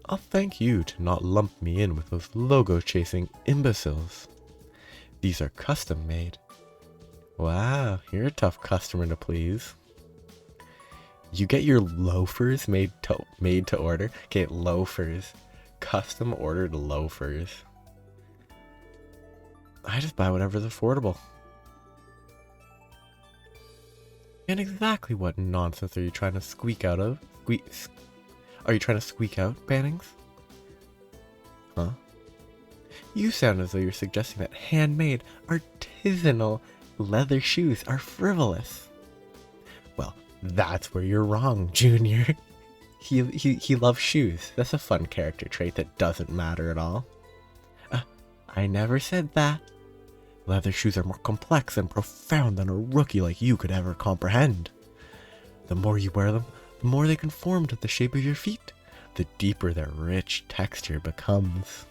I'll thank you to not lump me in with those logo-chasing imbeciles. These are custom made. Wow, you're a tough customer to please. You get your loafers made to order? Okay, loafers. Custom ordered loafers. I just buy whatever's affordable. And exactly what nonsense are you trying to squeak out of? Are you trying to squeak out, Bannings? Huh? You sound as though you're suggesting that handmade, artisanal leather shoes are frivolous. Well, that's where you're wrong, Junior. He loves shoes. That's a fun character trait that doesn't matter at all. I never said that. Leather shoes are more complex and profound than a rookie like you could ever comprehend. The more you wear them, the more they conform to the shape of your feet, the deeper their rich texture becomes.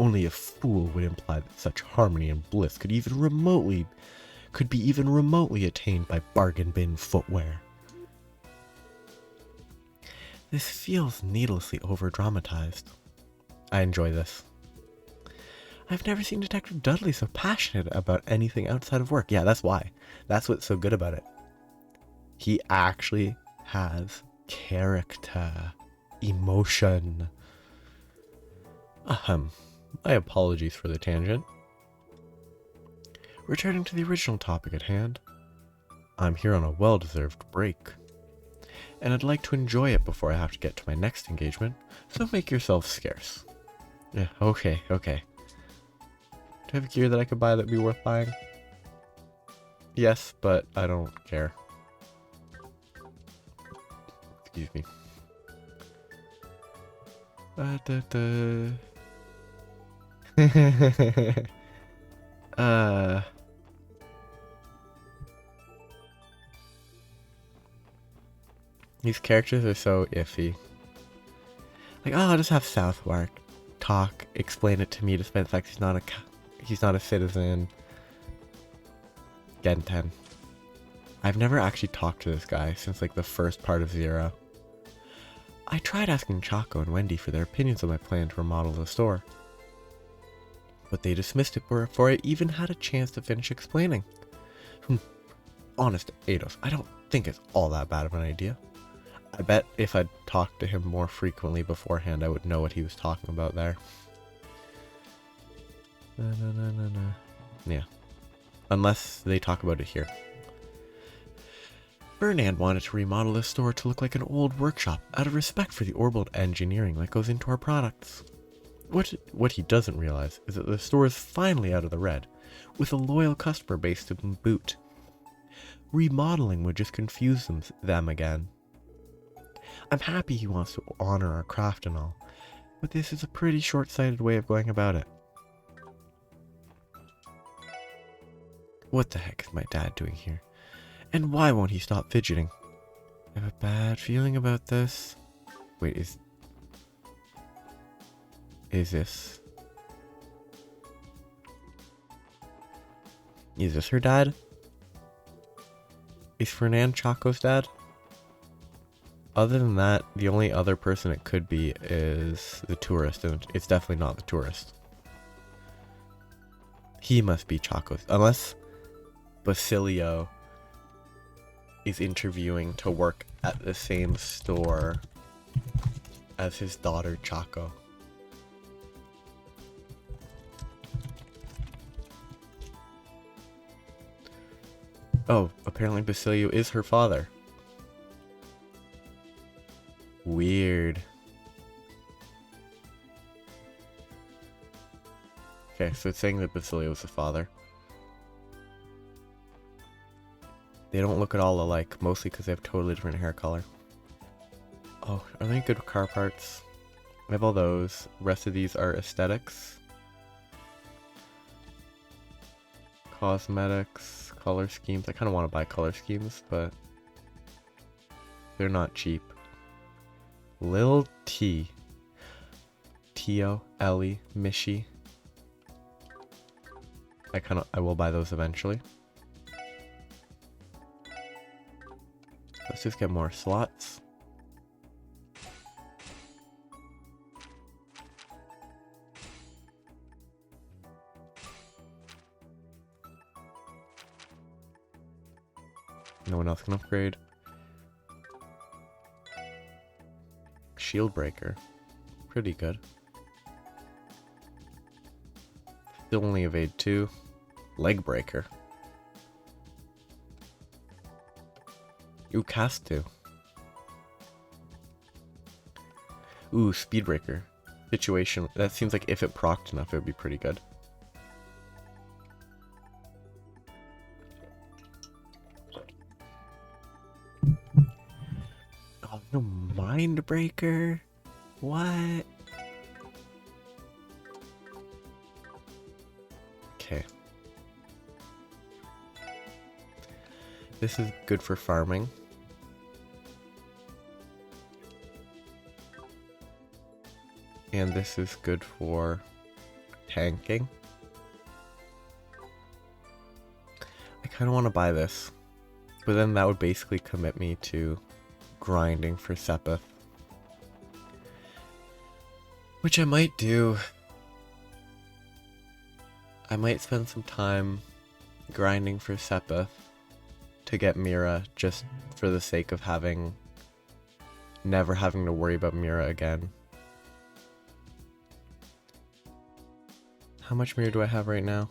Only a fool would imply that such harmony and bliss could be even remotely attained by bargain bin footwear. This feels needlessly over-dramatized. I enjoy this. I've never seen Detective Dudley so passionate about anything outside of work. Yeah, that's why. That's what's so good about it. He actually has character, emotion. My apologies for the tangent. Returning to the original topic at hand. I'm here on a well-deserved break, and I'd like to enjoy it before I have to get to my next engagement, so make yourself scarce. Yeah, okay. Do I have gear that I could buy that'd be worth buying? Yes, but I don't care. Excuse me. These characters are so iffy. Like, oh, I'll just have Southwark talk, explain it to me despite the fact he's not a citizen. Gen 10. I've never actually talked to this guy since like the first part of Zero. I tried asking Chaco and Wendy for their opinions on my plan to remodel the store, but they dismissed it before I even had a chance to finish explaining. Honest, Eidos, I don't think it's all that bad of an idea. I bet if I'd talked to him more frequently beforehand, I would know what he was talking about there. Yeah. Unless they talk about it here. Fernand wanted to remodel this store to look like an old workshop out of respect for the orbital engineering that goes into our products. What he doesn't realize is that the store is finally out of the red, with a loyal customer base to boot. Remodeling would just confuse them again. I'm happy he wants to honor our craft and all, but this is a pretty short-sighted way of going about it. What the heck is my dad doing here? And why won't he stop fidgeting? I have a bad feeling about this. Wait, is this her dad? Is Fernand Chaco's dad? Other than that, the only other person it could be is the tourist, and it's definitely not the tourist. He must be Choco's. Unless Basilio is interviewing to work at the same store as his daughter Choco. Oh, apparently Basilio is her father. Weird. Okay, so it's saying that Basilio is the father. They don't look at all alike, mostly because they have totally different hair color. Oh, are there any good car parts? I have all those. The rest of these are aesthetics. Cosmetics, color schemes. I kind of want to buy color schemes, but they're not cheap. Lil T. Tio, Ellie, Mishi. I will buy those eventually. Let's just get more slots. No one else can upgrade. Shield breaker. Pretty good. Still only evade 2. Leg breaker. Ooh, cast 2. Ooh, speed breaker. Situation. That seems like if it procced enough, it would be pretty good. Oh, no mind breaker. What? Okay. This is good for farming. And this is good for tanking. I kind of want to buy this. But then that would basically commit me to grinding for Sepith. Which I might do. I might spend some time grinding for Sepith to get Mira just for the sake of never having to worry about Mira again. How much Mira do I have right now?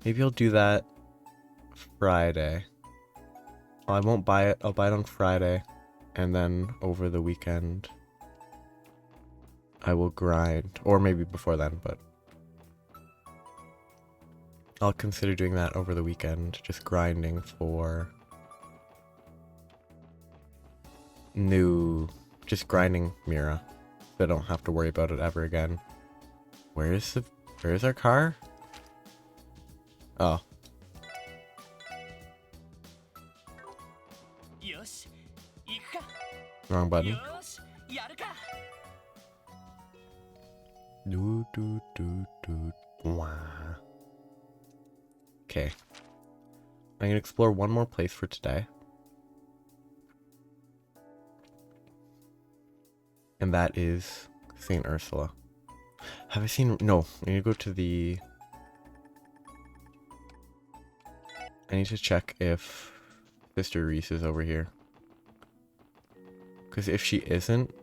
Maybe I'll do that Friday. Oh, I won't buy it. I'll buy it on Friday. And then over the weekend, I will grind. Or maybe before then, but I'll consider doing that over the weekend. Just grinding for just grinding Mira. So I don't have to worry about it ever again. Where is our car? Oh. Wrong button. Okay. I'm gonna explore one more place for today. And that is St. Ursula. Have I seen... No, I need to go to the... I need to check if Sister Reese is over here. Because if she isn't,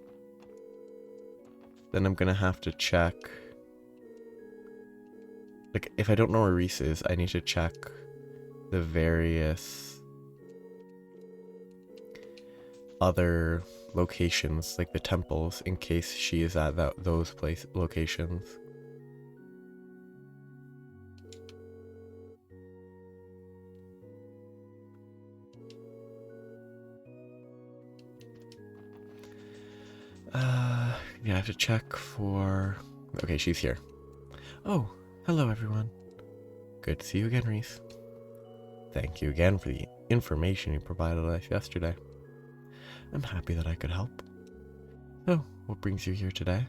then I'm gonna have to check... Like, if I don't know where Reese is, I need to check the various other locations, like the temples, in case she is at those locations. Yeah, I have to check for... Okay, she's here. Oh, hello everyone. Good to see you again, Reese. Thank you again for the information you provided us yesterday. I'm happy that I could help. So, what brings you here today?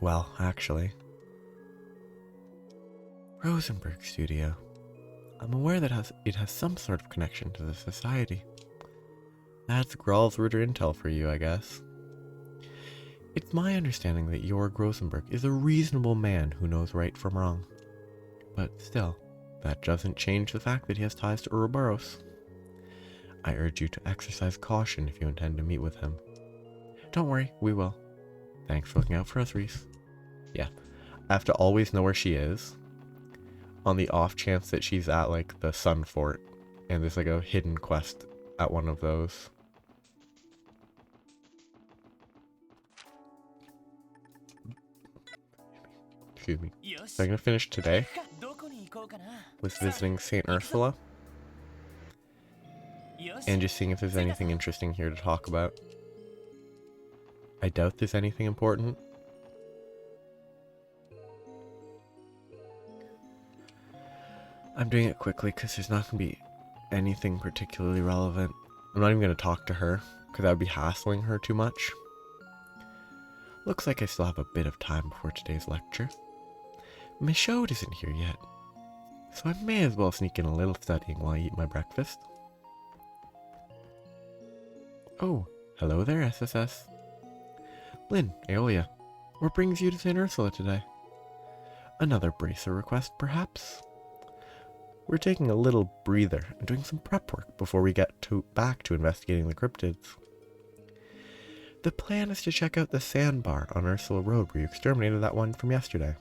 Well, actually, Rosenberg Studio. I'm aware that it has some sort of connection to the society. That's Graal's ruder intel for you, I guess. It's my understanding that Jorg Rosenberg is a reasonable man who knows right from wrong. But still, that doesn't change the fact that he has ties to Ouroboros. I urge you to exercise caution if you intend to meet with him. Don't worry, we will. Thanks for looking out for us, Reese. Yeah, I have to always know where she is, on the off chance that she's at, like, the Sun Fort, and there's, like, a hidden quest at one of those. Excuse me. So I'm gonna finish today with visiting St. Ursula, and just seeing if there's anything interesting here to talk about. I doubt there's anything important. I'm doing it quickly because there's not going to be anything particularly relevant. I'm not even going to talk to her because that would be hassling her too much. Looks like I still have a bit of time before today's lecture. Michaud isn't here yet, so I may as well sneak in a little studying while I eat my breakfast. Oh, hello there, SSS. Lynn, Aeolia, what brings you to St. Ursula today? Another bracer request, perhaps? We're taking a little breather and doing some prep work before we get back to investigating the cryptids. The plan is to check out the sandbar on Ursula Road where you exterminated that one from yesterday.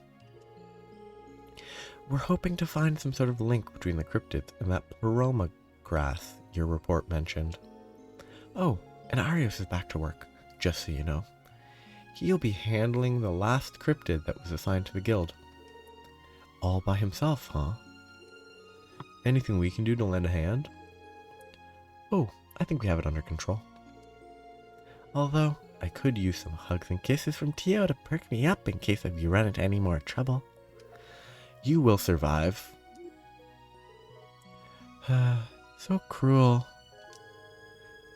We're hoping to find some sort of link between the cryptids and that pleroma grass your report mentioned. Oh, and Arios is back to work, just so you know. He'll be handling the last cryptid that was assigned to the guild. All by himself, huh? Anything we can do to lend a hand? Oh, I think we have it under control. Although, I could use some hugs and kisses from Tio to perk me up in case you run into any more trouble. You will survive. So cruel.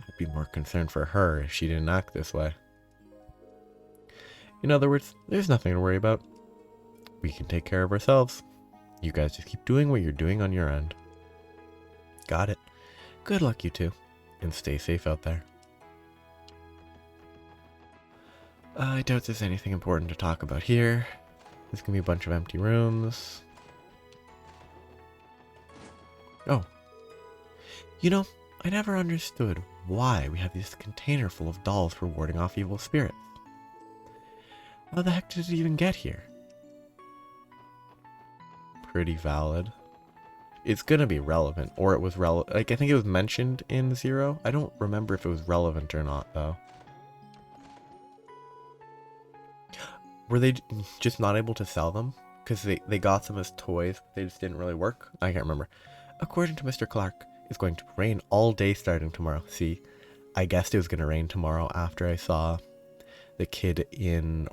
I'd be more concerned for her if she didn't act this way. In other words, there's nothing to worry about. We can take care of ourselves. You guys just keep doing what you're doing on your end. Got it. Good luck, you two. And stay safe out there. I doubt there's anything important to talk about here. There's gonna be a bunch of empty rooms. Oh. You know, I never understood why we have this container full of dolls for warding off evil spirits. How the heck did it even get here? Pretty valid. It's gonna be relevant, or it was relevant. Like, I think it was mentioned in 0. I don't remember if it was relevant or not, though. Were they just not able to sell them? Because they got them as toys, they just didn't really work? I can't remember. According to Mr. Clark, it's going to rain all day starting tomorrow. See, I guessed it was going to rain tomorrow after I saw the kid in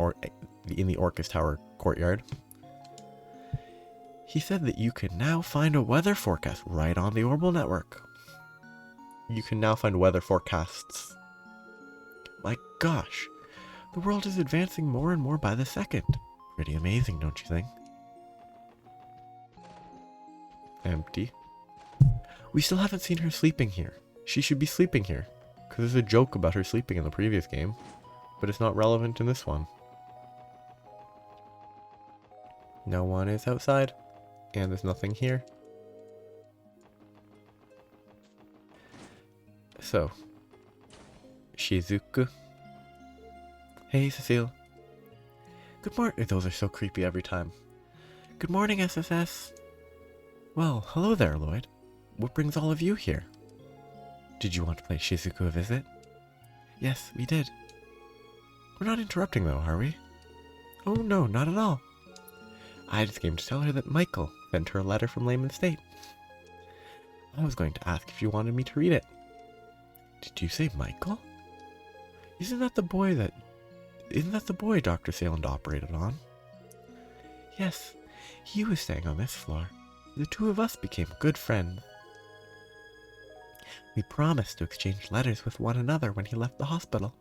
the Orcus Tower courtyard. He said that you can now find a weather forecast right on the Orbital Network. You can now find weather forecasts. My gosh, the world is advancing more and more by the second. Pretty amazing, don't you think? Empty. We still haven't seen her sleeping here. She should be sleeping here, because there's a joke about her sleeping in the previous game, but it's not relevant in this one. No one is outside, and there's nothing here. So, Shizuku. Hey, Cecile. Good morning. Those are so creepy every time. Good morning, SSS. Well, hello there, Lloyd. What brings all of you here? Did you want to pay Shizuku a visit? Yes, we did. We're not interrupting, though, are we? Oh, no, not at all. I just came to tell her that Michael sent her a letter from Layman State. I was going to ask if you wanted me to read it. Did you say Michael? Isn't that the boy Dr. Saleland operated on? Yes, he was staying on this floor. The two of us became good friends. We promised to exchange letters with one another when he left the hospital.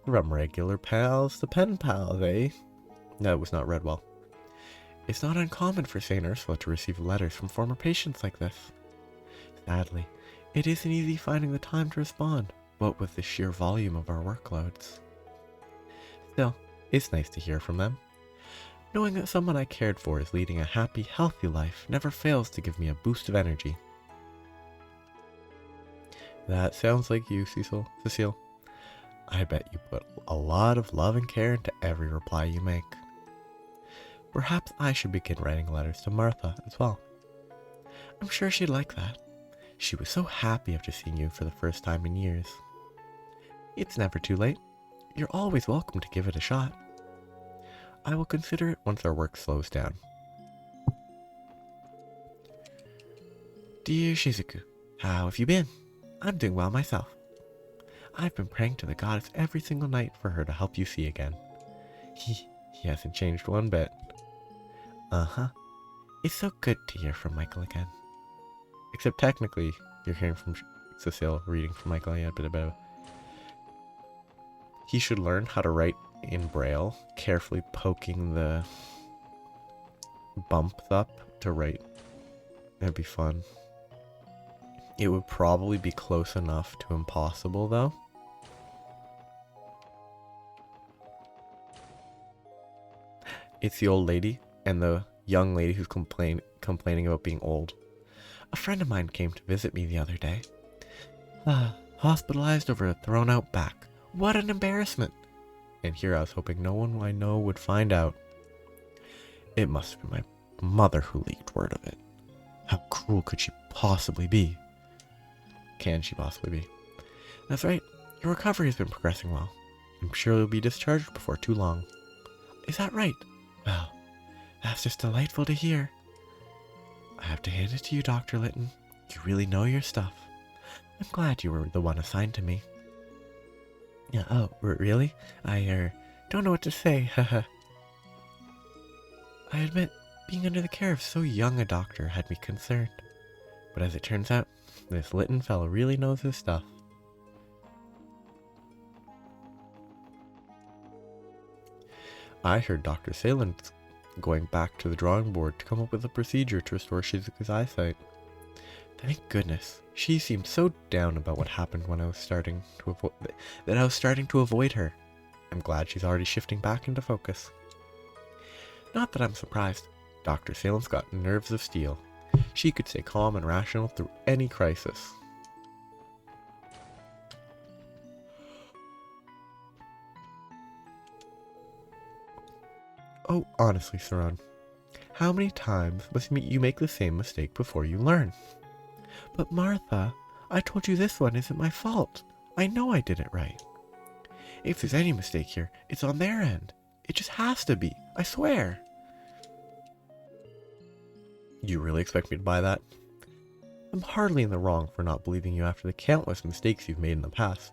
From regular pals to pen pals, eh? That was not read well. It's not uncommon for St. Ursula to receive letters from former patients like this. Sadly, it isn't easy finding the time to respond, what with the sheer volume of our workloads. Still, it's nice to hear from them. Knowing that someone I cared for is leading a happy, healthy life never fails to give me a boost of energy. That sounds like you, Cecile. I bet you put a lot of love and care into every reply you make. Perhaps I should begin writing letters to Martha as well. I'm sure she'd like that. She was so happy after seeing you for the first time in years. It's never too late. You're always welcome to give it a shot. I will consider it once our work slows down. Dear Shizuku, how have you been? I'm doing well myself. I've been praying to the goddess every single night for her to help you see again. He hasn't changed one bit. Uh-huh. It's so good to hear from Michael again. Except technically, you're hearing from Cecile, reading from Michael. Yeah, bit. He should learn how to write in Braille, carefully poking the bumps up to write. That'd be fun. It would probably be close enough to impossible, though. It's the old lady and the young lady who's complaining about being old. A friend of mine came to visit me the other day. Hospitalized over a thrown-out back. What an embarrassment! And here I was hoping no one I know would find out. It must have been my mother who leaked word of it. How cruel could she possibly be? Can she possibly be? That's right. Your recovery has been progressing well. I'm sure you'll be discharged before too long. Is that right? Well, that's just delightful to hear. I have to hand it to you, Dr. Litton. You really know your stuff. I'm glad you were the one assigned to me. Yeah, oh, really? I don't know what to say, haha. I admit, being under the care of so young a doctor had me concerned. But as it turns out, this Litton fellow really knows his stuff. I heard Dr. Salen's going back to the drawing board to come up with a procedure to restore Shizuku's eyesight. Thank goodness. She seemed so down about what happened when I was starting to avoid her. I'm glad she's already shifting back into focus. Not that I'm surprised. Dr. Salem's got nerves of steel. She could stay calm and rational through any crisis. Oh, honestly, Saran, how many times must you make the same mistake before you learn? But Martha, I told you this one isn't my fault. I know I did it right. If there's any mistake here, it's on their end. It just has to be, I swear. You really expect me to buy that? I'm hardly in the wrong for not believing you after the countless mistakes you've made in the past.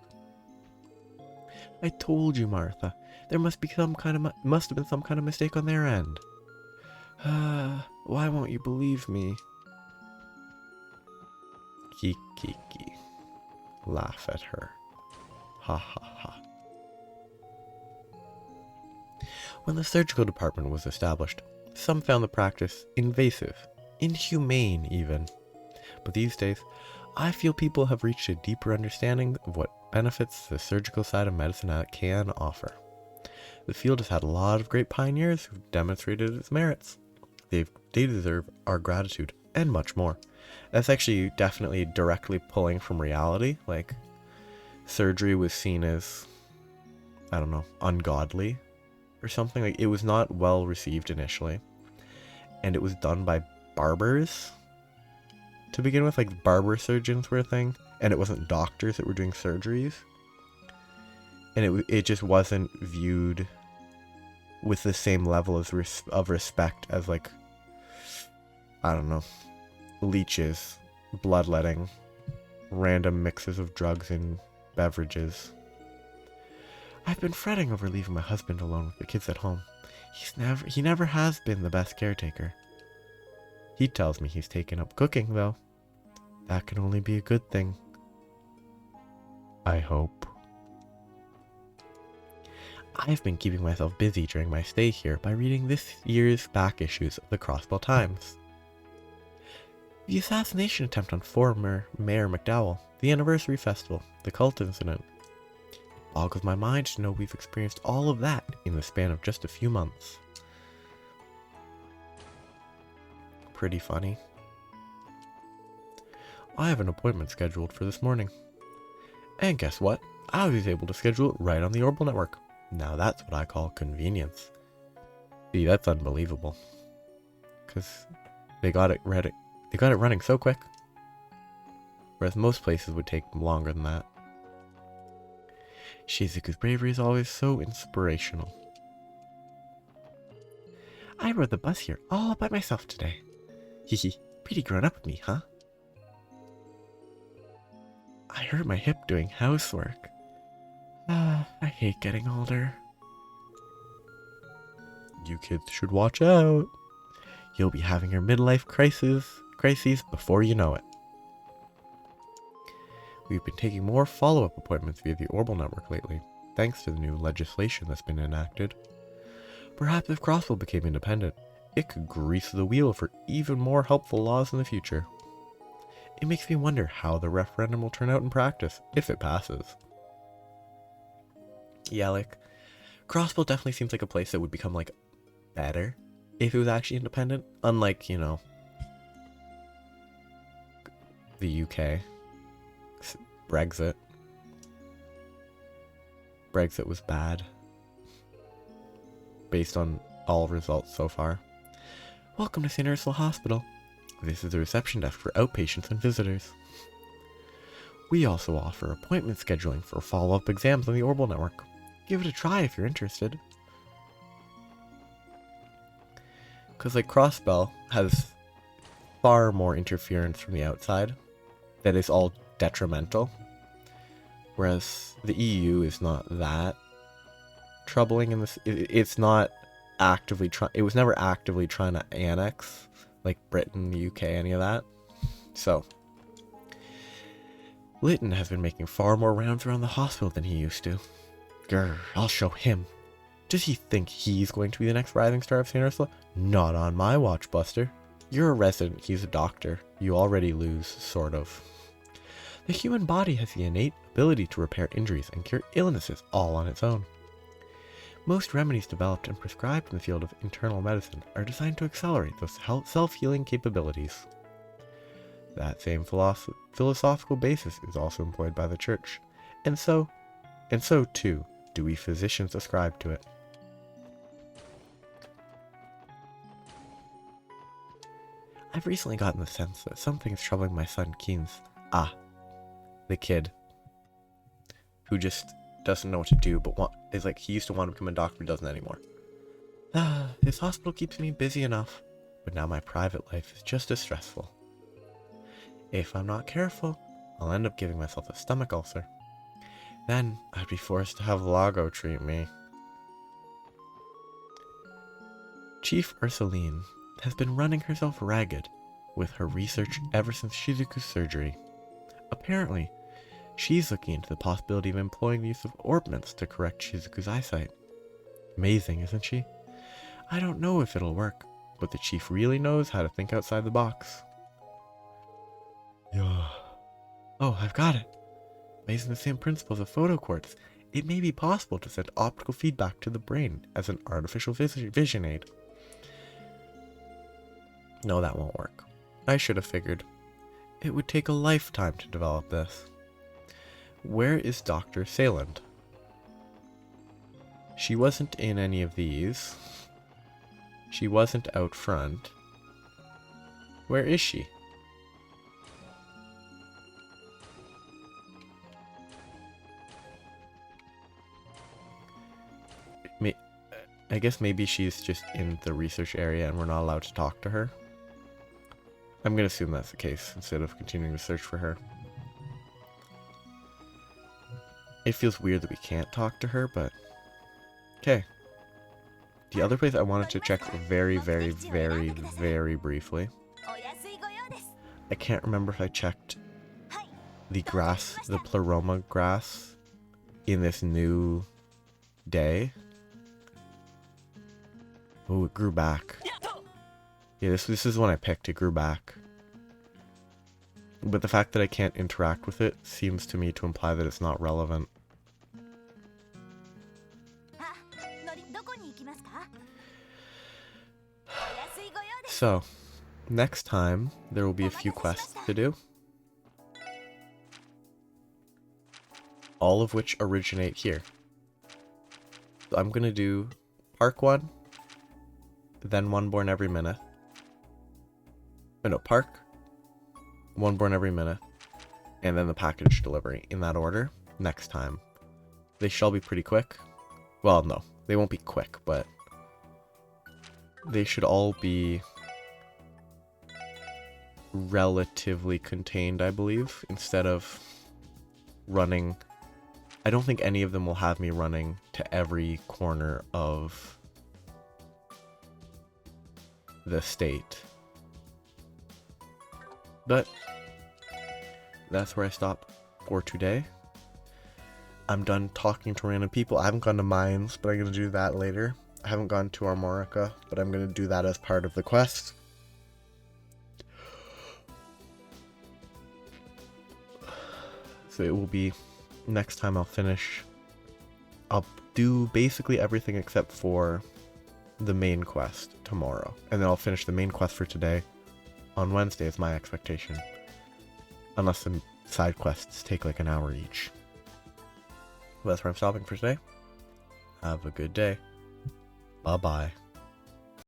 I told you, Martha. There must have been some kind of mistake on their end. Why won't you believe me? Kiki. Laugh at her. Ha ha ha. When the surgical department was established, some found the practice invasive, inhumane even. But these days, I feel people have reached a deeper understanding of what benefits the surgical side of medicine can offer. The field has had a lot of great pioneers who've demonstrated its merits. They deserve our gratitude, and much more. That's actually definitely directly pulling from reality. Like, surgery was seen as, I don't know, ungodly or something. Like, it was not well received initially. And it was done by barbers to begin with. Like, barber surgeons were a thing. And it wasn't doctors that were doing surgeries. And it just wasn't viewed with the same level of respect as, like, I don't know, leeches, bloodletting, random mixes of drugs and beverages. I've been fretting over leaving my husband alone with the kids at home. He never has been the best caretaker. He tells me he's taken up cooking, though. That can only be a good thing. I hope. I've been keeping myself busy during my stay here by reading this year's back issues of the Crossbell Times. The assassination attempt on former Mayor McDowell, the anniversary festival, the cult incident. It Boggles my mind to know we've experienced all of that in the span of just a few months. Pretty funny. I have an appointment scheduled for this morning. And guess what? I was able to schedule it right on the Orbital network. Now that's what I call convenience. See, that's unbelievable. Because they got it running so quick. Whereas most places would take longer than that. Shizuku's bravery is always so inspirational. I rode the bus here all by myself today. Hehe, pretty grown up with me, huh? I hurt my hip doing housework. I hate getting older. You kids should watch out. You'll be having your midlife crises before you know it. We've been taking more follow-up appointments via the Orbital network lately, thanks to the new legislation that's been enacted. Perhaps if Crossville became independent, it could grease the wheel for even more helpful laws in the future. It makes me wonder how the referendum will turn out in practice, if it passes. Yeah, like, Crossville definitely seems like a place that would become, like, better if it was actually independent, unlike, you know, the UK. Brexit was bad, based on all results so far. Welcome to St. Ursula Hospital. This is the reception desk for outpatients and visitors. We also offer appointment scheduling for follow-up exams on the Orbital network. Give it a try if you're interested. Because, like, Crossbell has far more interference from the outside that is all detrimental. Whereas the EU is not that troubling in this. It's not actively it was never actively trying to annex, like, Britain, the UK, any of that. So, Lytton has been making far more rounds around the hospital than he used to. Grr, I'll show him. Does he think he's going to be the next rising star of St. Ursula? Not on my watch, Buster. You're a resident, he's a doctor. You already lose, sort of. The human body has the innate ability to repair injuries and cure illnesses all on its own. Most remedies developed and prescribed in the field of internal medicine are designed to accelerate those self-healing capabilities. That same philosophical basis is also employed by the Church, and so too do we physicians ascribe to it. I've recently gotten the sense that something is troubling my son Keen's. The kid who just doesn't know what to do, but is like, he used to want to become a doctor, but doesn't anymore. This hospital keeps me busy enough, but now my private life is just as stressful. If I'm not careful, I'll end up giving myself a stomach ulcer. Then I'd be forced to have Lago treat me. Chief Ursuline has been running herself ragged with her research ever since Shizuku's surgery. Apparently, she's looking into the possibility of employing the use of orbments to correct Shizuku's eyesight. Amazing, isn't she? I don't know if it'll work, but the chief really knows how to think outside the box. Yeah. Oh, I've got it. Based on the same principles of photoquartz, it may be possible to send optical feedback to the brain as an artificial vision aid. No, that won't work. I should have figured. It would take a lifetime to develop this. Where is Dr. Sayland? She wasn't in any of these. She wasn't out front. Where is she? I guess maybe she's just in the research area and we're not allowed to talk to her. I'm gonna assume that's the case instead of continuing to search for her. It feels weird that we can't talk to her, but okay. The other place I wanted to check very, very, very, very briefly. I can't remember if I checked the grass, the Pleroma grass in this new day. Oh, it grew back. Yeah, this is when I picked. It grew back. But the fact that I can't interact with it seems to me to imply that it's not relevant. So, next time, there will be a few quests to do. All of which originate here. So I'm gonna do Park 1, then One Born Every Minute. Oh no, Park, One Born Every Minute, and then the package delivery, in that order, next time. They shall be pretty quick. Well, no, they won't be quick, but they should all be relatively contained, I believe, instead of running. I don't think any of them will have me running to every corner of the state. But that's where I stop for today. I'm done talking to random people. I haven't gone to mines, but I'm going to do that later. I haven't gone to Armorica, but I'm going to do that as part of the quest. So it will be, next time I'll finish, I'll do basically everything except for the main quest tomorrow. And then I'll finish the main quest for today on Wednesday is my expectation. Unless the side quests take like an hour each. Well, that's where I'm stopping for today. Have a good day. Bye-bye.